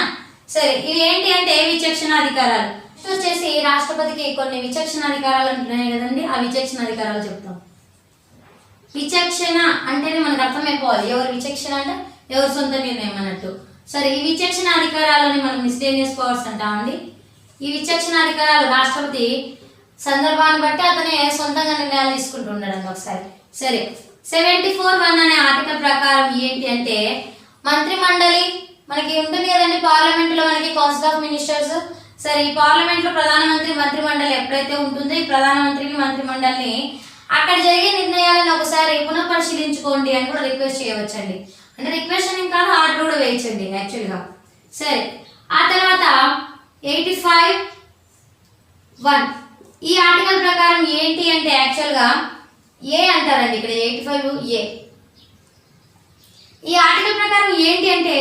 సరే, ఇవి ఏంటి అంటే విచక్షణ అధికారాలు. నెక్స్ట్ వచ్చేసి రాష్ట్రపతికి కొన్ని విచక్షణ అధికారాలు ఉంటున్నాయి కదండి. ఆ విచక్షణ అధికారాలు చెప్తాం. విచక్షణ అంటేనే మనకు అర్థమైపోవాలి ఎవరు విచక్షణ అంటే ఎవరు సొంత నిర్ణయం అన్నట్టు. సరే, ఈ విచక్షణ అధికారాలని మనం మిస్లేనియస్ పవర్స్ అంటామండి. ఈ విచక్షణ అధికారాలు రాష్ట్రపతి సందర్భాన్ని బట్టి అతనే సొంతంగా నిర్ణయాలు తీసుకుంటున్నాడు ఒకసారి. సరే, 74(1) అనే ఆర్టికల్ ప్రకారం ఏంటి అంటే మంత్రి మండలి మనకి ఉంటుంది కదండి. పార్లమెంట్ లో మనకి కౌన్సిల్ ఆఫ్ మినిస్టర్స్. సరే, ఈ పార్లమెంట్ లో ప్రధానమంత్రి మంత్రి మండలి ఎప్పుడైతే ఉంటుందో ఈ ప్రధానమంత్రిని మంత్రి మండలిని అక్కడ జరిగే నిర్ణయాలను ఒకసారి పునఃపరిశీలించుకోండి అని కూడా రిక్వెస్ట్ చేయవచ్చండి. అంటే రిక్వెస్ట్ అని కాదు, ఆర్డర్ కూడా వేయచ్చండి యాక్చువల్గా. సరే, ఆ తర్వాత 85(1) ఈ ఆర్టికల్ ప్రకారం ఏంటి అంటే యాక్చువల్గా ఏ అంటారండి ఇక్కడ 85(a). ఈ ఆర్టికల్ ప్రకారం ఏంటి అంటే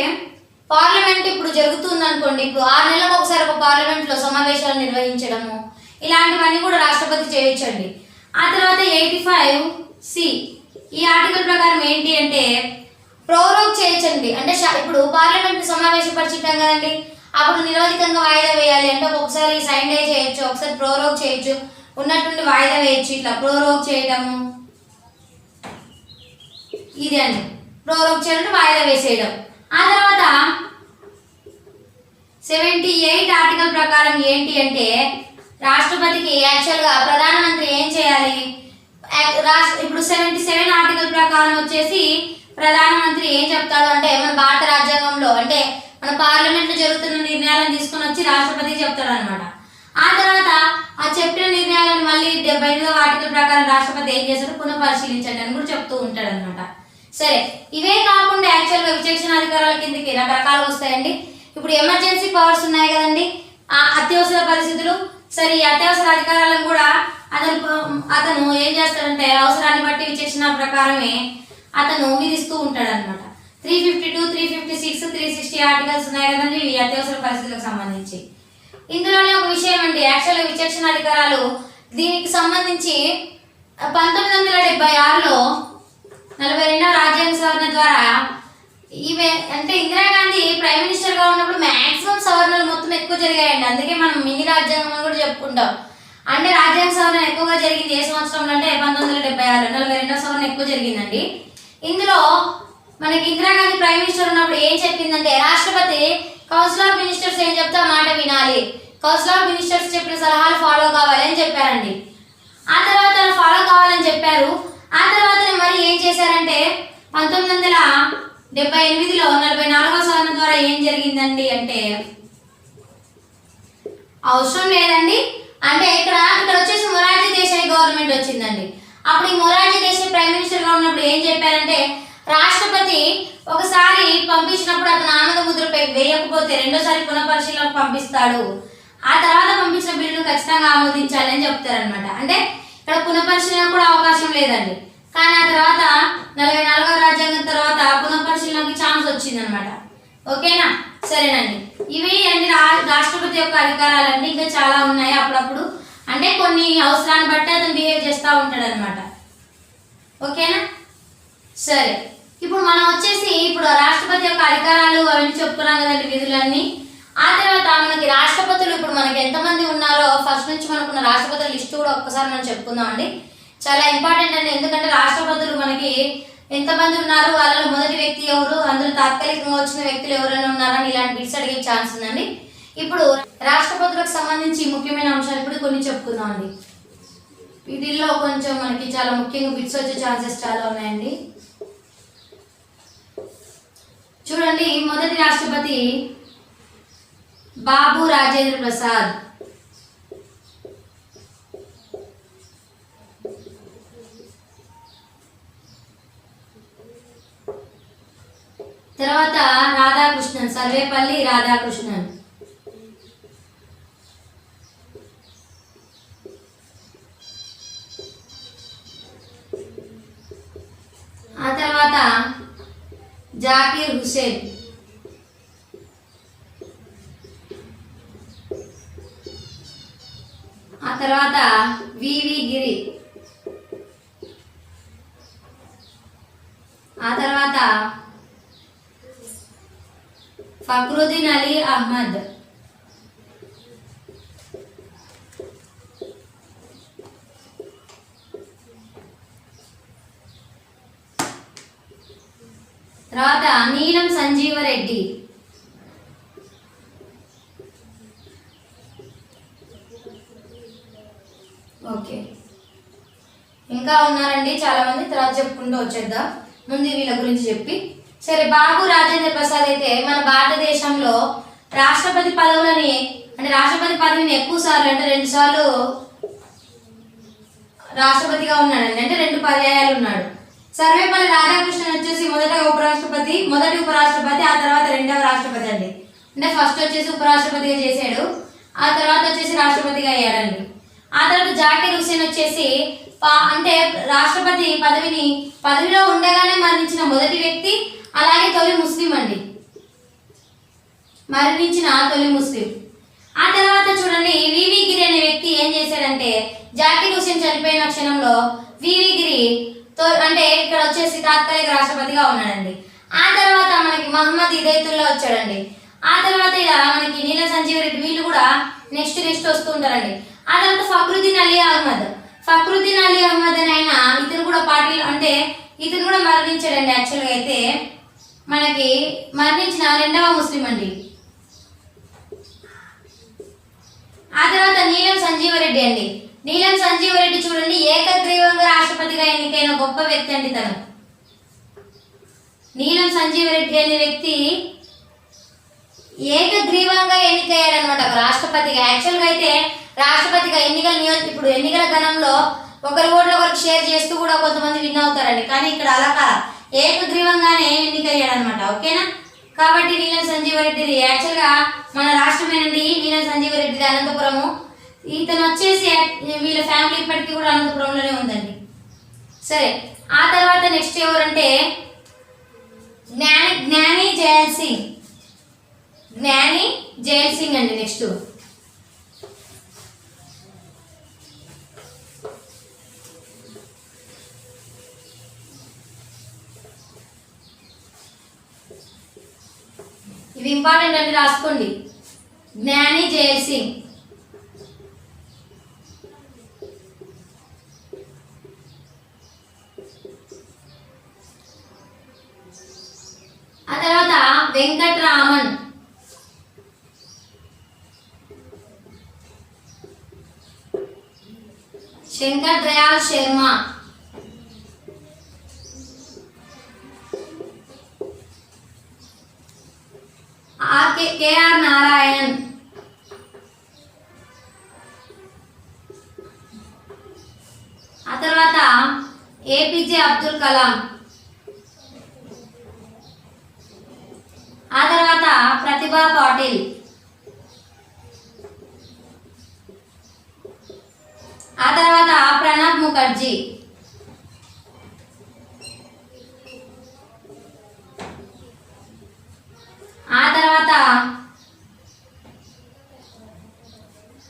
పార్లమెంట్ ఇప్పుడు జరుగుతుంది అనుకోండి, ఇప్పుడు 6 నెలలకు ఒకసారి ఒక పార్లమెంట్ లో సమావేశాలు నిర్వహించడము ఇలాంటివన్నీ కూడా రాష్ట్రపతి చేయొచ్చండి. ఆ తర్వాత 85(c) ఈ ఆర్టికల్ ప్రకారం ఏంటి అంటే ప్రోరోగ్ చేయొచ్చండి. అంటే ఇప్పుడు పార్లమెంట్ సమావేశపరిచిటాం కదండి, అప్పుడు నిరోధికంగా వాయిదా వేయాలి అంటే ఒక్కొక్కసారి సైన్ డే చేయొచ్చు, ఒకసారి ప్రోరోగ్ చేయొచ్చు, ఉన్నట్టుండి వాయిదా వేయచ్చు. ఇట్లా ప్రోరోగ్ చేయడము ఇది అండి. ప్రోరోగ్ చేయడం వాయిదా వేసేయడం. ఆ తర్వాత 78 ఆర్టికల్ ప్రకారం ఏంటి అంటే రాష్ట్రపతికి యాక్చువల్గా ప్రధానమంత్రి ఏం చేయాలి, ఇప్పుడు 77 ఆర్టికల్ ప్రకారం వచ్చేసి ప్రధానమంత్రి ఏం చెప్తాడు అంటే మన భారత రాజ్యాంగంలో అంటే మన పార్లమెంట్ లో జరుగుతున్న నిర్ణయాలను తీసుకొని వచ్చి రాష్ట్రపతికి చెప్తాడు అనమాట. ఆ తర్వాత ఆ చెప్పిన నిర్ణయాలను మళ్ళీ 75వ ఆర్టికల్ ప్రకారం రాష్ట్రపతి ఏం చేస్తాడు పునఃపరిశీలించండి అని కూడా చెప్తూ ఉంటాడు అనమాట. సరే, ఇవే కాకుండా యాక్చువల్గా విచక్షణ అధికారాల కిందకి రకరకాలు వస్తాయండి. ఇప్పుడు ఎమర్జెన్సీ పవర్స్ ఉన్నాయి కదండి, ఆ అత్యవసర పరిస్థితులు. సరే, ఈ అత్యవసర అధికారాలను కూడా అతను ఏం చేస్తాడంటే అవసరాన్ని బట్టి విచక్షణ ప్రకారమే అతను విధిస్తూ ఉంటాడు అనమాట. 352, 356, 360 ఆర్టికల్స్ ఉన్నాయి కదండి ఈ అత్యవసర పరిస్థితులకు సంబంధించి. ఇందులోనే ఒక విషయం అండి, యాక్చువల్గా విచక్షణ అధికారాలు దీనికి సంబంధించి 1976లో 42వ రాజ్యాంగ సవరణ ద్వారా ఈమె అంటే ఇందిరాగాంధీ ప్రైమ్ మినిస్టర్ గా ఉన్నప్పుడు మాక్సిమం సవరణలు మొత్తం ఎక్కువ జరిగాయండి. అందుకే మనం మినీ రాజ్యాంగం అని కూడా చెప్పుకుంటాం. అంటే రాజ్యాంగ సవరణ ఎక్కువగా జరిగింది ఏ సంవత్సరంలో అంటే 1976 42వ సవరణ ఎక్కువ జరిగిందండి. ఇందులో మనకి ఇందిరాగాంధీ ప్రైమ్ మినిస్టర్ ఉన్నప్పుడు ఏం చెప్పిందంటే రాష్ట్రపతి కౌన్సిల్ ఆఫ్ మినిస్టర్స్ ఏం చెప్తే ఆ మాట వినాలి, కౌన్సిల్ ఆఫ్ మినిస్టర్స్ చెప్పిన సలహాలు ఫాలో కావాలి అని చెప్పారండి. ఆ తర్వాత ఫాలో కావాలని చెప్పారు. ఆ తర్వాత మరి ఏం చేశారంటే 1978లో 44వ సవరణ ద్వారా ఏం జరిగిందండి అంటే అవసరం లేదండి, అంటే ఇక్కడ వచ్చేసి మొరార్జీ దేశాయ్ గవర్నమెంట్ వచ్చిందండి. అప్పుడు ఈ మొరార్జీ దేశాయ్ ప్రైమ్ మినిస్టర్ గా ఉన్నప్పుడు ఏం చెప్పారంటే రాష్ట్రపతి ఒకసారి పంపించినప్పుడు అతను ఆమోద ముద్ర వేయకపోతే రెండోసారి పునఃపరిశీలనకు పంపిస్తాడు, ఆ తర్వాత పంపించిన బిల్లును ఖచ్చితంగా ఆమోదించాలి అని చెప్తారనమాట. అంటే ఇక్కడ పునఃపరిశీలన కూడా అవకాశం లేదండి, కానీ ఆ తర్వాత 44వ రాజ్యాంగం తర్వాత పునఃపరిశీలనకి ఛాన్స్ వచ్చింది అనమాట. ఓకేనా, సరేనండి. ఇవి అన్ని రాష్ట్రపతి యొక్క అధికారాలండి. ఇంకా చాలా ఉన్నాయి. అప్పుడప్పుడు అంటే కొన్ని అవసరాన్ని బట్టి అతను బిహేవ్ చేస్తూ ఉంటాడు అనమాట. ఓకేనా, సరే. ఇప్పుడు మనం వచ్చేసి ఇప్పుడు రాష్ట్రపతి యొక్క అధికారాలు అవన్నీ చెప్పుకున్నాం కదండి, విధులన్నీ. ఆ తర్వాత మనకి రాష్ట్రపతులు ఇప్పుడు మనకి ఎంతమంది ఉన్నారో ఫస్ట్ నుంచి మనకున్న రాష్ట్రపతుల లిస్టు కూడా ఒక్కసారి మనం చెప్పుకుందామండి. చాలా ఇంపార్టెంట్ అండి. ఎందుకంటే రాష్ట్రపతులు మనకి ఎంతమంది ఉన్నారు, వాళ్ళలో మొదటి వ్యక్తి ఎవరు, అందులో తాత్కాలికంగా వచ్చిన వ్యక్తులు ఎవరైనా ఉన్నారని ఇలాంటి బిట్స్ అడిగే ఛాన్స్ ఉందండి. ఇప్పుడు రాష్ట్రపతులకు సంబంధించి ముఖ్యమైన అంశాలు ఇప్పుడు కొన్ని చెప్పుకుందామండి. వీటిల్లో కొంచెం మనకి చాలా ముఖ్యంగా బిట్స్ వచ్చే ఛాన్సెస్ చాలా ఉన్నాయండి. చూడండి, మొదటి రాష్ట్రపతి బాబు రాజేంద్ర ప్రసాద్. తర్వాత రాధాకృష్ణన్, సర్వేపల్లి రాధాకృష్ణన్. ఆ తర్వాత జాకీర్ హుసేన్. ఆ తర్వాత వివి గిరి. ఆ తర్వాత ఫక్రుద్దీన్ అలీ అహ్మద్. తర్వాత నీలం సంజీవరెడ్డి. ఓకే, ఇంకా ఉన్నారండి చాలా మంది, తర్వాత చెప్పుకుంటూ వచ్చేద్దాం. ముందు వీళ్ళ గురించి చెప్పి సరే. బాబు రాజేంద్ర ప్రసాద్ అయితే మన భారతదేశంలో రాష్ట్రపతి పదవులని అంటే రాష్ట్రపతి పదవిని ఎక్కువ సార్లు అంటే 2 సార్లు రాష్ట్రపతిగా ఉన్నాడండి, అంటే 2 పర్యాయాలు ఉన్నాడు. సర్వేపల్లి రాధాకృష్ణన్ వచ్చేసి మొదటి ఉపరాష్ట్రపతి, ఆ తర్వాత 2వ రాష్ట్రపతి అండి. అంటే ఫస్ట్ వచ్చేసి ఉపరాష్ట్రపతిగా చేశాడు, ఆ తర్వాత వచ్చేసి రాష్ట్రపతిగా అయ్యాడండి. ఆ తర్వాత జాకీర్ హుసేన్ వచ్చేసి అంటే రాష్ట్రపతి పదవిలో ఉండగానే మరణించిన మొదటి వ్యక్తి, అలాగే తొలి ముస్లిం అండి, మరణించిన తొలి ముస్లిం. ఆ తర్వాత చూడండి, వివి గిరి అనే వ్యక్తి ఏం చేశాడంటే జాకీర్ హుసేన్ చనిపోయిన క్షణంలో వివి గిరి అంటే ఇక్కడ వచ్చేసి తాత్కాలిక రాష్ట్రపతిగా ఉన్నాడండి. ఆ తర్వాత మనకి మహమ్మద్ ఇదైతుల్లా వచ్చాడండి. ఆ తర్వాత ఇలా మనకి నీల సంజీవ్ రెడ్డి, వీళ్ళు కూడా నెక్స్ట్ వస్తూ ఉంటారండి. ఆ తర్వాత ఫక్రుద్దీన్ అలీ అహ్మద్ అని ఆయన, ఇతను కూడా పార్టీలు అంటే ఇతను కూడా మరణించాడండి. యాక్చువల్గా అయితే మనకి మరణించిన 2వ ముస్లిం అండి. ఆ తర్వాత నీలం సంజీవరెడ్డి అండి. నీలం సంజీవరెడ్డి చూడండి, ఏకగ్రీవంగా రాష్ట్రపతిగా ఎన్నికైన గొప్ప వ్యక్తి అండి తను. నీలం సంజీవరెడ్డి అనే వ్యక్తి ఏకగ్రీవంగా ఎన్నికయ్యాడు అనమాట రాష్ట్రపతిగా. యాక్చువల్గా అయితే రాష్ట్రపతిగా ఇప్పుడు ఎన్నికల గణంలో ఒకరి ఓట్లు ఒకరికి షేర్ చేస్తూ కూడా కొంతమంది విన్ అవుతారండి, కానీ ఇక్కడ అలా కాదు, ఏకగ్రీవంగానే ఎన్నికయ్యాడు అనమాట. ఓకేనా, కాబట్టి నీలం సంజీవరెడ్డిది యాక్చువల్గా మన రాష్ట్రమేనండి. నీలం సంజీవరెడ్డిది అనంతపురము. ఇతను వచ్చేసి వీళ్ళ ఫ్యామిలీ ఇప్పటికీ కూడా అనంతపురంలోనే ఉందండి. సరే, ఆ తర్వాత నెక్స్ట్ ఎవరంటే జ్ఞాని జైల్ సింగ్ అండి. నెక్స్ట్ ఇవి ఇంపార్టెంట్ అండి, రాసుకోండి. జ్ఞాని జైల్ సింగ్. ఆ తర్వాత వెంకట్రామన్. శంకర్ దయాల్ శర్మ. కేఆర్ నారాయణ్. ఆ తర్వాత ఏపీజే అబ్దుల్ కలాం. ఆ తర్వాత ప్రతిభా పాటిల్. ఆ తర్వాత ప్రణబ్ ముఖర్జీ.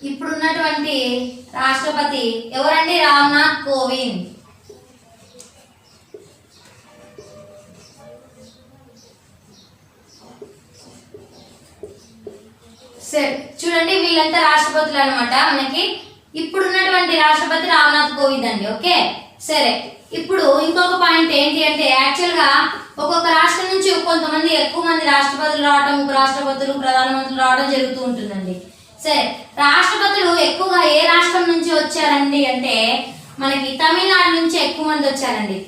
ఇప్పుడున్నటువంటి రాష్ట్రపతి ఎవరండి? రామ్నాథ్ కోవింద్. సరే చూడండి, వీళ్ళంతా రాష్ట్రపతులు అనమాట మనకి. ఇప్పుడున్నటువంటి రాష్ట్రపతి రామ్నాథ్ కోవింద్ అండి. ఓకే సరే, ఇప్పుడు ఇంకొక పాయింట్ ఏంటి అంటే యాక్చువల్గా ఒక్కొక్క రాష్ట్రం నుంచి కొంతమంది ఎక్కువ మంది రాష్ట్రపతులు రావడం, ఉపరాష్ట్రపతులు, ప్రధానమంత్రులు రావడం జరుగుతూ ఉంటుందండి. సరే, రాష్ట్రపతులు ఎక్కువగా ఏ రాష్ట్రం నుంచి వచ్చారండి అంటే మనకి తమిళనాడు నుంచి ఎక్కువ మంది వచ్చారండి.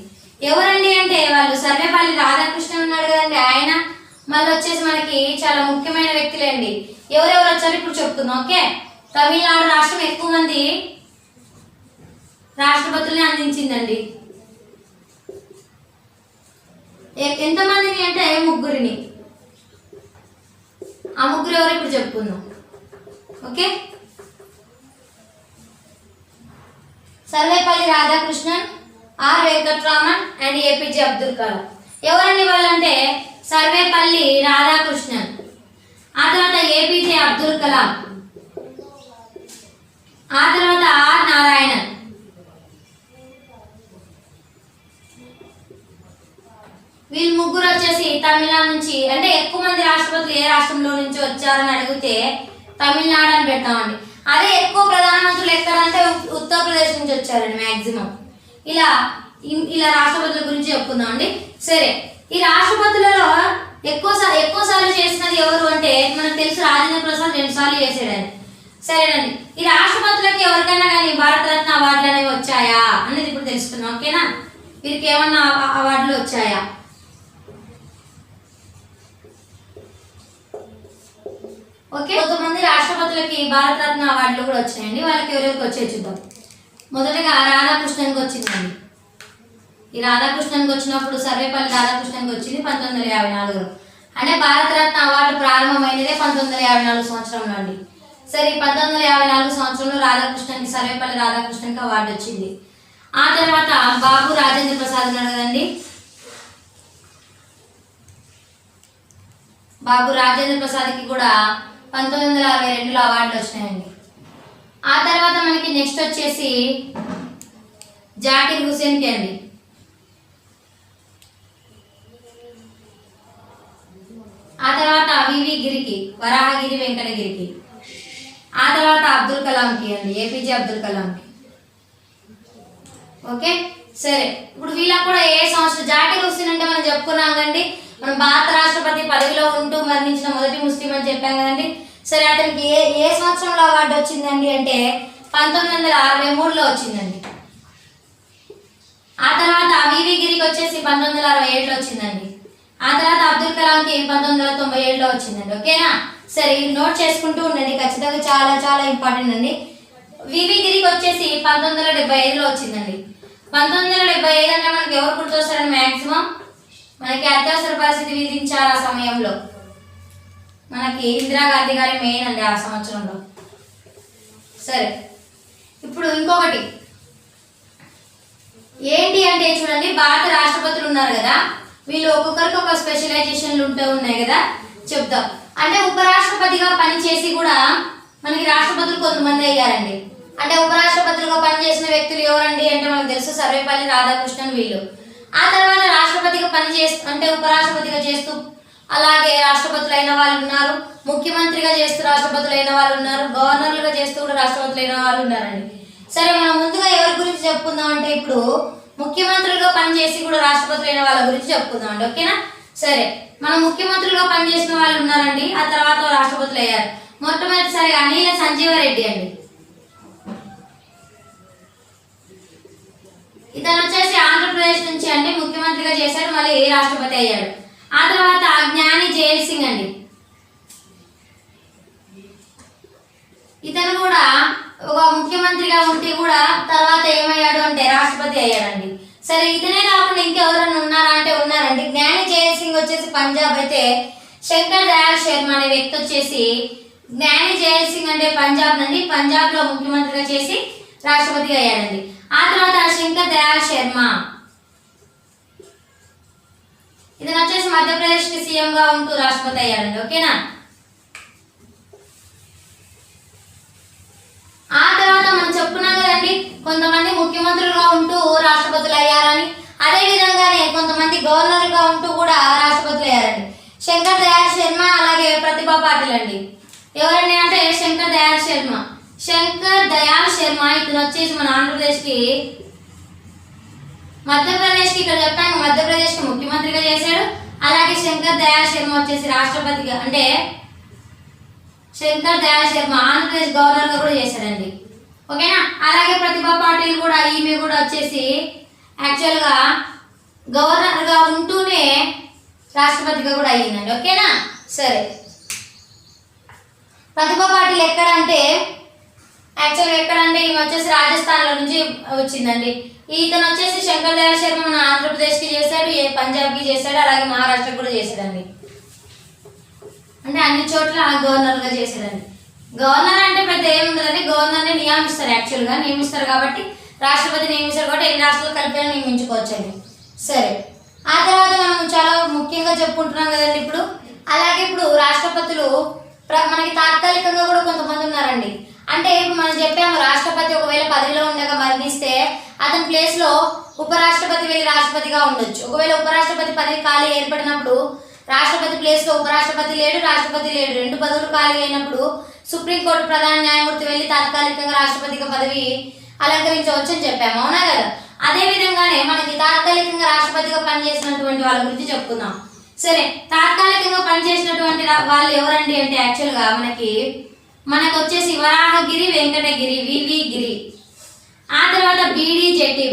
ఎవరండి అంటే వాళ్ళు సర్వేపల్లి రాధాకృష్ణన్ ఉన్నాడు కదండి, ఆయన. మళ్ళీ వచ్చేసి మనకి చాలా ముఖ్యమైన వ్యక్తులే అండి. ఎవరెవరు వచ్చారో ఇప్పుడు చెప్తున్నాం. ఓకే, తమిళనాడు రాష్ట్రం ఎక్కువ మంది రాష్ట్రపతుల్ని అందించిందండి. ఎంతమందిని అంటే ముగ్గురిని. ఆ ముగ్గురు ఎవరు ఇప్పుడు చెప్పుకుందాం. Okay, Sarvepalli Radhakrishnan, R Venkataraman and APJ Abdul Kalam. ఎవరండి వాళ్ళంటే సర్వేపల్లి రాధాకృష్ణన్, ఆ తర్వాత ఏపీజే అబ్దుల్ కలాం, ఆ తర్వాత ఆర్ నారాయణన్. వీళ్ళు ముగ్గురు వచ్చేసి తమిళనాడు నుంచి. అంటే ఎక్కువ మంది రాష్ట్రపతులు ఏ రాష్ట్రంలో నుంచి వచ్చారని అడిగితే తమిళనాడు అని పెడతామండి. అదే ఎక్కువ ప్రధానమంత్రులు ఎక్కడంటే ఉత్తరప్రదేశ్ నుంచి వచ్చారండి మ్యాక్సిమం. ఇలా ఇలా రాష్ట్రపతుల గురించి చెప్పుకుందాం అండి. సరే, ఈ రాష్ట్రపతులలో ఎక్కువ సార్లు చేసినది ఎవరు అంటే మనకు తెలుసు, రాజేంద్ర ప్రసాద్ 2 సార్లు చేసాడని. సరేనండి, ఈ రాష్ట్రపతులకి ఎవరికైనా కానీ భారతరత్న అవార్డులు అనేవి వచ్చాయా అనేది ఇప్పుడు తెలుసుకుందాం. ఓకేనా, వీరికి ఏమన్నా అవార్డులు వచ్చాయా? ఓకే, కొంతమంది రాష్ట్రపతులకి భారతరత్న అవార్డులు కూడా వచ్చాయండి. వాళ్ళకి ఎవరెవరికి వచ్చాయి చూద్దాం. మొదటగా రాధాకృష్ణన్కి వచ్చిందండి. ఈ రాధాకృష్ణన్కి వచ్చినప్పుడు సర్వేపల్లి రాధాకృష్ణన్కి వచ్చింది 1954లో. అంటే భారతరత్న అవార్డు ప్రారంభమైనదే 1954 సంవత్సరంలో అండి. సరే, 1954 సంవత్సరంలో రాధాకృష్ణన్కి, సర్వేపల్లి రాధాకృష్ణన్కి అవార్డు వచ్చింది. ఆ తర్వాత బాబు రాజేంద్ర ప్రసాద్ ఉన్నాడు కదండి, బాబు రాజేంద్ర ప్రసాద్కి కూడా 1962లో అవార్డులు వచ్చినాయండి. ఆ తర్వాత మనకి నెక్స్ట్ వచ్చేసి జాకిర్ హుసేన్కి అండి. ఆ తర్వాత వివి గిరికి, వరాహగిరి వెంకటగిరికి. ఆ తర్వాత అబ్దుల్ కలాంకి అండి, ఏపీజే అబ్దుల్ కలాంకి. ఓకే సరే, ఇప్పుడు వీళ్ళకి కూడా ఏ సంవత్సరం జాకిర్ హుసేన్ అంటే మనం చెప్పుకున్నాం కదండి, మనం భారత రాష్ట్రపతి పదవిలో ఉంటూ మరణించిన మొదటి ముస్లిం అని చెప్పాం కదండి. సరే, అతనికి ఏ సంవత్సరంలో అవార్డు వచ్చిందండి అంటే 1963లో వచ్చిందండి. ఆ తర్వాత వివి గిరికి వచ్చేసి 1967లో వచ్చిందండి. ఆ తర్వాత అబ్దుల్ కలాంకి 1997లో వచ్చిందండి. ఓకేనా, సరే నోట్ చేసుకుంటూ ఉండండి, ఖచ్చితంగా చాలా చాలా ఇంపార్టెంట్ అండి. వివి గిరికి వచ్చేసి 1975లో వచ్చిందండి. 1975 అంటే మనకి ఎవరు గుర్తొస్తారని మ్యాక్సిమం మనకి అత్యవసర పరిస్థితి విధించారు ఆ సమయంలో. మనకి ఇందిరాగాంధీ గారి మెయిన్ అండి ఆ సంవత్సరంలో. సరే, ఇప్పుడు ఇంకొకటి ఏంటి అంటే చూడండి, భారత రాష్ట్రపతులు ఉన్నారు కదా, వీళ్ళు ఒక్కొక్కరికి ఒక స్పెషలైజేషన్లు ఉన్నాయి కదా, చెప్తాం. అంటే ఉపరాష్ట్రపతిగా పనిచేసి కూడా మనకి రాష్ట్రపతులు కొంతమంది అయ్యారండి. అంటే ఉపరాష్ట్రపతులుగా పనిచేసిన వ్యక్తులు ఎవరండి అంటే మనకు తెలుసు, సర్వేపల్లి రాధాకృష్ణన్ వీళ్ళు. ఆ తర్వాత రాష్ట్రపతిగా అంటే ఉపరాష్ట్రపతిగా చేస్తూ అలాగే రాష్ట్రపతులు అయిన వాళ్ళు ఉన్నారు, ముఖ్యమంత్రిగా చేస్తూ రాష్ట్రపతులు అయిన వాళ్ళు ఉన్నారు, గవర్నర్లుగా చేస్తూ కూడా రాష్ట్రపతులు అయిన వాళ్ళు ఉన్నారండి. సరే, మనం ముందుగా ఎవరి గురించి చెప్పుకుందాం అంటే ఇప్పుడు ముఖ్యమంత్రులుగా పనిచేసి కూడా రాష్ట్రపతులు అయిన వాళ్ళ గురించి చెప్పుకుందాం అండి. ఓకేనా, సరే మనం ముఖ్యమంత్రులుగా పనిచేసిన వాళ్ళు ఉన్నారండి, ఆ తర్వాత రాష్ట్రపతులు అయ్యారు. మొట్టమొదటిసారిగా నీల సంజీవారెడ్డి అండి. ఇతను వచ్చేసి ఆంధ్రప్రదేశ్ నుంచి అండి, ముఖ్యమంత్రిగా చేశాడు, మళ్ళీ రాష్ట్రపతి అయ్యాడు. ఆ తర్వాత జ్ఞాని జైల్ సింగ్ అండి. ఇతను కూడా ఒక ముఖ్యమంత్రిగా ఉంటే కూడా తర్వాత ఏమయ్యాడు అంటే రాష్ట్రపతి అయ్యాడండి. సరే, ఇతనే కాకుండా ఇంకెవరైనా ఉన్నారా అంటే ఉన్నారండి. జ్ఞాని జైల్ సింగ్ వచ్చేసి పంజాబ్ అయితే, శంకర్ దయాళ్ శర్మ అనే వ్యక్తి వచ్చేసి జ్ఞాని జైల్ సింగ్ అంటే పంజాబ్ నుండి, పంజాబ్లో ముఖ్యమంత్రిగా చేసి రాష్ట్రపతిగా అయ్యాడండి. ఆ తర్వాత శంకర్ దయాళ్ శర్మ ఇతను వచ్చేసి మధ్యప్రదేశ్కి సీఎంగా ఉంటూ రాష్ట్రపతి అయ్యాడండి. ఓకేనా, కొంతమంది ముఖ్యమంత్రులుగా ఉంటూ రాష్ట్రపతులు అయ్యారని, అదే విధంగానే కొంతమంది గవర్నర్గా ఉంటూ కూడా రాష్ట్రపతులు అయ్యారండి. శంకర్ దయాళ్ శర్మ అలాగే ప్రతిభా పాటిల్ అండి. ఎవరండి అంటే శంకర్ దయాళ్ శర్మ. శంకర్ దయాళ్ శర్మ ఇతను వచ్చేసి మన ఆంధ్రప్రదేశ్కి, మధ్యప్రదేశ్కి, ఇక్కడ చెప్పాను మధ్యప్రదేశ్కి ముఖ్యమంత్రిగా చేశాడు. అలాగే శంకర్ దయాళ్ శర్మ వచ్చేసి రాష్ట్రపతిగా, అంటే శంకర్ దయాళ్ శర్మ ఆంధ్రప్రదేశ్ గవర్నర్గా కూడా చేశాడండి. ఓకేనా. అలాగే ప్రతిభా పాటిల్ కూడా, ఈమె కూడా వచ్చేసి యాక్చువల్గా గవర్నర్గా ఉంటూనే రాష్ట్రపతిగా కూడా అయ్యిందండి. ఓకేనా. సరే, ప్రతిభా పాటిల్ ఎక్కడంటే యాక్చువల్గా ఎక్కడంటే ఈమె వచ్చేసి రాజస్థాన్లో నుంచి వచ్చిందండి. ఇతను వచ్చేసి శంకర్ దయాళ్ శర్మ మన ఆంధ్రప్రదేశ్కి చేశాడు, పంజాబ్కి చేశాడు, అలాగే మహారాష్ట్రకి కూడా చేశాడండి. అంటే అన్ని చోట్ల గవర్నర్గా చేశాడండి. గవర్నర్ అంటే పెద్ద ఏముండదండి, గవర్నర్ని నియమిస్తారు, యాక్చువల్గా నియమిస్తారు కాబట్టి రాష్ట్రపతి నియమిస్తారు కాబట్టి ఎన్ని రాష్ట్రాలు కలిపి నియమించుకోవచ్చండి. సరే, ఆ తర్వాత మనం చాలా ముఖ్యంగా చెప్పుకుంటున్నాం కదండి ఇప్పుడు. అలాగే ఇప్పుడు రాష్ట్రపతులు మనకి తాత్కాలికంగా కూడా కొంతమంది ఉన్నారండి. అంటే ఇప్పుడు మనం చెప్పాము రాష్ట్రపతి ఒకవేళ పదవిలో ఉండగా మరణిస్తే అతని ప్లేస్లో ఉపరాష్ట్రపతి వెళ్ళి రాష్ట్రపతిగా ఉండొచ్చు. ఒకవేళ ఉపరాష్ట్రపతి పదవి ఖాళీ ఏర్పడినప్పుడు రాష్ట్రపతి ప్లేస్లో ఉపరాష్ట్రపతి లేడు, రాష్ట్రపతి లేడు, రెండు పదవులు ఖాళీ అయినప్పుడు సుప్రీంకోర్టు ప్రధాన న్యాయమూర్తి వెళ్ళి తాత్కాలికంగా రాష్ట్రపతిగా పదవి అలంకరించవచ్చు అని చెప్పాము, అవునా కదా. అదే విధంగానే మనకి తాత్కాలికంగా రాష్ట్రపతిగా పనిచేసినటువంటి వాళ్ళ గురించి చెప్పుకుందాం. సరే, తాత్కాలికంగా పనిచేసినటువంటి వాళ్ళు ఎవరండి అంటే యాక్చువల్గా మనకు వచ్చేసి వరాహగిరి వెంకటగిరి, వివి గిరి. ఆ తర్వాత బీడి జెట్టి,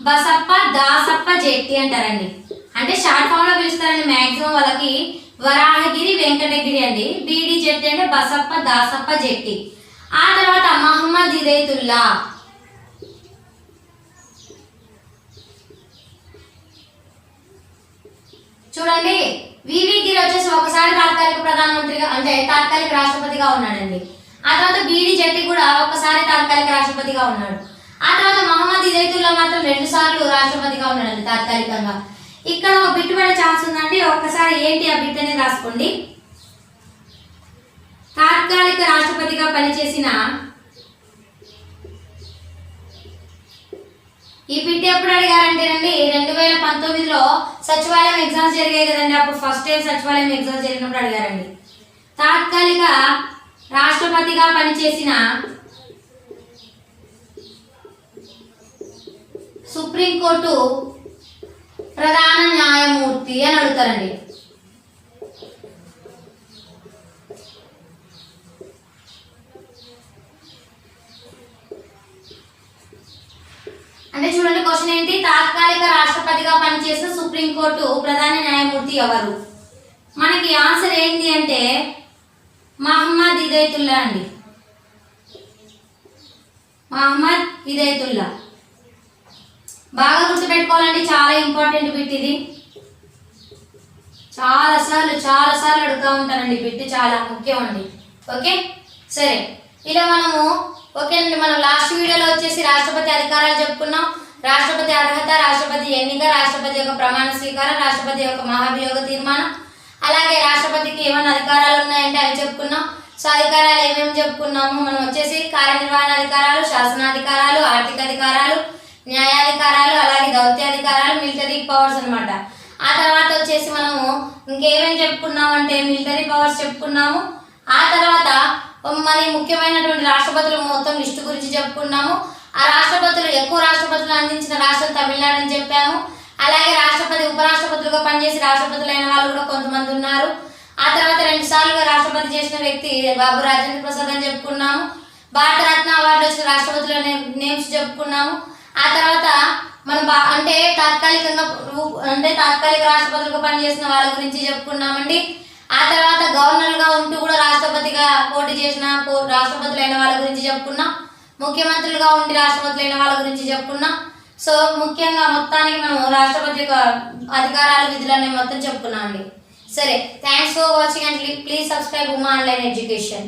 బసప్ప దాసప్ప జెట్టి అంటారండి. అంటే షార్ట్ ఫామ్ లో పిలుస్తారండి మ్యాక్సిమం వాళ్ళకి. వరాహగిరి వెంకటగిరి అండి. బీడి జెట్టి అంటే బసప్ప దాసప్ప జెట్టి. ఆ తర్వాత మహమ్మద్ హిదయతుల్లా. చూడండి, వివి గిరి వచ్చేసి ఒకసారి తాత్కాలిక ప్రధానమంత్రిగా అంటే తాత్కాలిక రాష్ట్రపతిగా ఉన్నాడండి. ఆ తర్వాత బీడి జెట్టి కూడా ఒకసారి తాత్కాలిక రాష్ట్రపతిగా ఉన్నాడు. ఆ తర్వాత మహమ్మద్ హిదయతుల్లా మాత్రం 2 సార్లు రాష్ట్రపతిగా ఉన్నాడండి తాత్కాలికంగా. ఇక్కడ ఒక బిట్ పడే ఛాన్స్ ఉందండి, ఒక్కసారి ఏంటి ఆ బిట్ అనేది రాసుకోండి. తాత్కాలిక రాష్ట్రపతిగా పనిచేసిన ఈ బిట్ ఎప్పుడు అడిగారంటేనండి 2019లో సచివాలయం ఎగ్జామ్స్ జరిగాయి కదండి. అప్పుడు ఫస్ట్ టైం సచివాలయం ఎగ్జామ్స్ జరిగినప్పుడు అడిగారండి. తాత్కాలిక రాష్ట్రపతిగా పనిచేసిన సుప్రీంకోర్టు ప్రధాన న్యాయమూర్తి అని అడుగుతారండి. అంటే చూడండి, క్వశ్చన్ ఏంటి, తాత్కాలిక రాష్ట్రపతిగా పనిచేసిన సుప్రీంకోర్టు ప్రధాన న్యాయమూర్తి ఎవరు? మనకి ఆన్సర్ ఏంటి అంటే మహమ్మద్ హిదయతుల్లా అండి. మహమ్మద్ హిదయతుల్లా. బాగా గుర్తుపెట్టుకోవాలండి, చాలా ఇంపార్టెంట్ బిట్ ఇది. చాలా సార్లు అడుగుతూ ఉంటారండి బిట్, చాలా ముఖ్యం అండి. ఓకే, సరే, ఇలా ఓకేనండి. మనం లాస్ట్ వీడియోలో వచ్చేసి రాష్ట్రపతి అధికారాలు చెప్పుకున్నాం. రాష్ట్రపతి అర్హత, రాష్ట్రపతి ఎన్నిక, రాష్ట్రపతి యొక్క ప్రమాణ స్వీకారం, రాష్ట్రపతి యొక్క మహాభియోగ తీర్మానం, అలాగే రాష్ట్రపతికి ఏమైనా అధికారాలు ఉన్నాయంటే అవి చెప్పుకున్నాం. సో అధికారాలు ఏమేమి చెప్పుకున్నాము మనం వచ్చేసి కార్యనిర్వహణ అధికారాలు, శాసనాధికారాలు, ఆర్థిక అధికారాలు, న్యాయాధికారాలు, అలాగే దౌత్యాధికారాలు, మిలిటరీ పవర్స్ అనమాట. ఆ తర్వాత వచ్చేసి మనము ఇంకేమేమి చెప్పుకున్నాము అంటే మిలిటరీ పవర్స్ చెప్పుకున్నాము. ఆ తర్వాత మరి ముఖ్యమైనటువంటి రాష్ట్రపతులు మొత్తం లిస్టు గురించి చెప్పుకున్నాము. ఆ రాష్ట్రపతులు ఎక్కువ రాష్ట్రపతులు అందించిన రాష్ట్రం తమిళనాడు అని చెప్పాము. అలాగే రాష్ట్రపతి ఉపరాష్ట్రపతులుగా పనిచేసి రాష్ట్రపతులైన వాళ్ళు కూడా కొంతమంది ఉన్నారు. ఆ తర్వాత 2 సార్లుగా రాష్ట్రపతి చేసిన వ్యక్తి బాబు రాజేంద్ర ప్రసాద్ అని చెప్పుకున్నాము. భారతరత్న అవార్డు వచ్చిన రాష్ట్రపతుల నేమ్స్ చెప్పుకున్నాము. ఆ తర్వాత మనం అంటే తాత్కాలిక రాష్ట్రపతులుగా పనిచేసిన వాళ్ళ గురించి చెప్పుకున్నామండి. ఆ తర్వాత గవర్నర్గా ఉంటూ కూడా రాష్ట్రపతిగా పోటీ చేసిన రాష్ట్రపతులైన వాళ్ళ గురించి చెప్పుకున్నాం. ముఖ్యమంత్రులుగా ఉండి రాష్ట్రపతులైన వాళ్ళ గురించి చెప్పుకున్నాం. సో ముఖ్యంగా మొత్తానికి మనం రాష్ట్రపతి యొక్క అధికారాలు, విధులన్నీ మొత్తం చెప్పుకున్నాం అండి. సరే, thanks for watching and please subscribe Uma online education.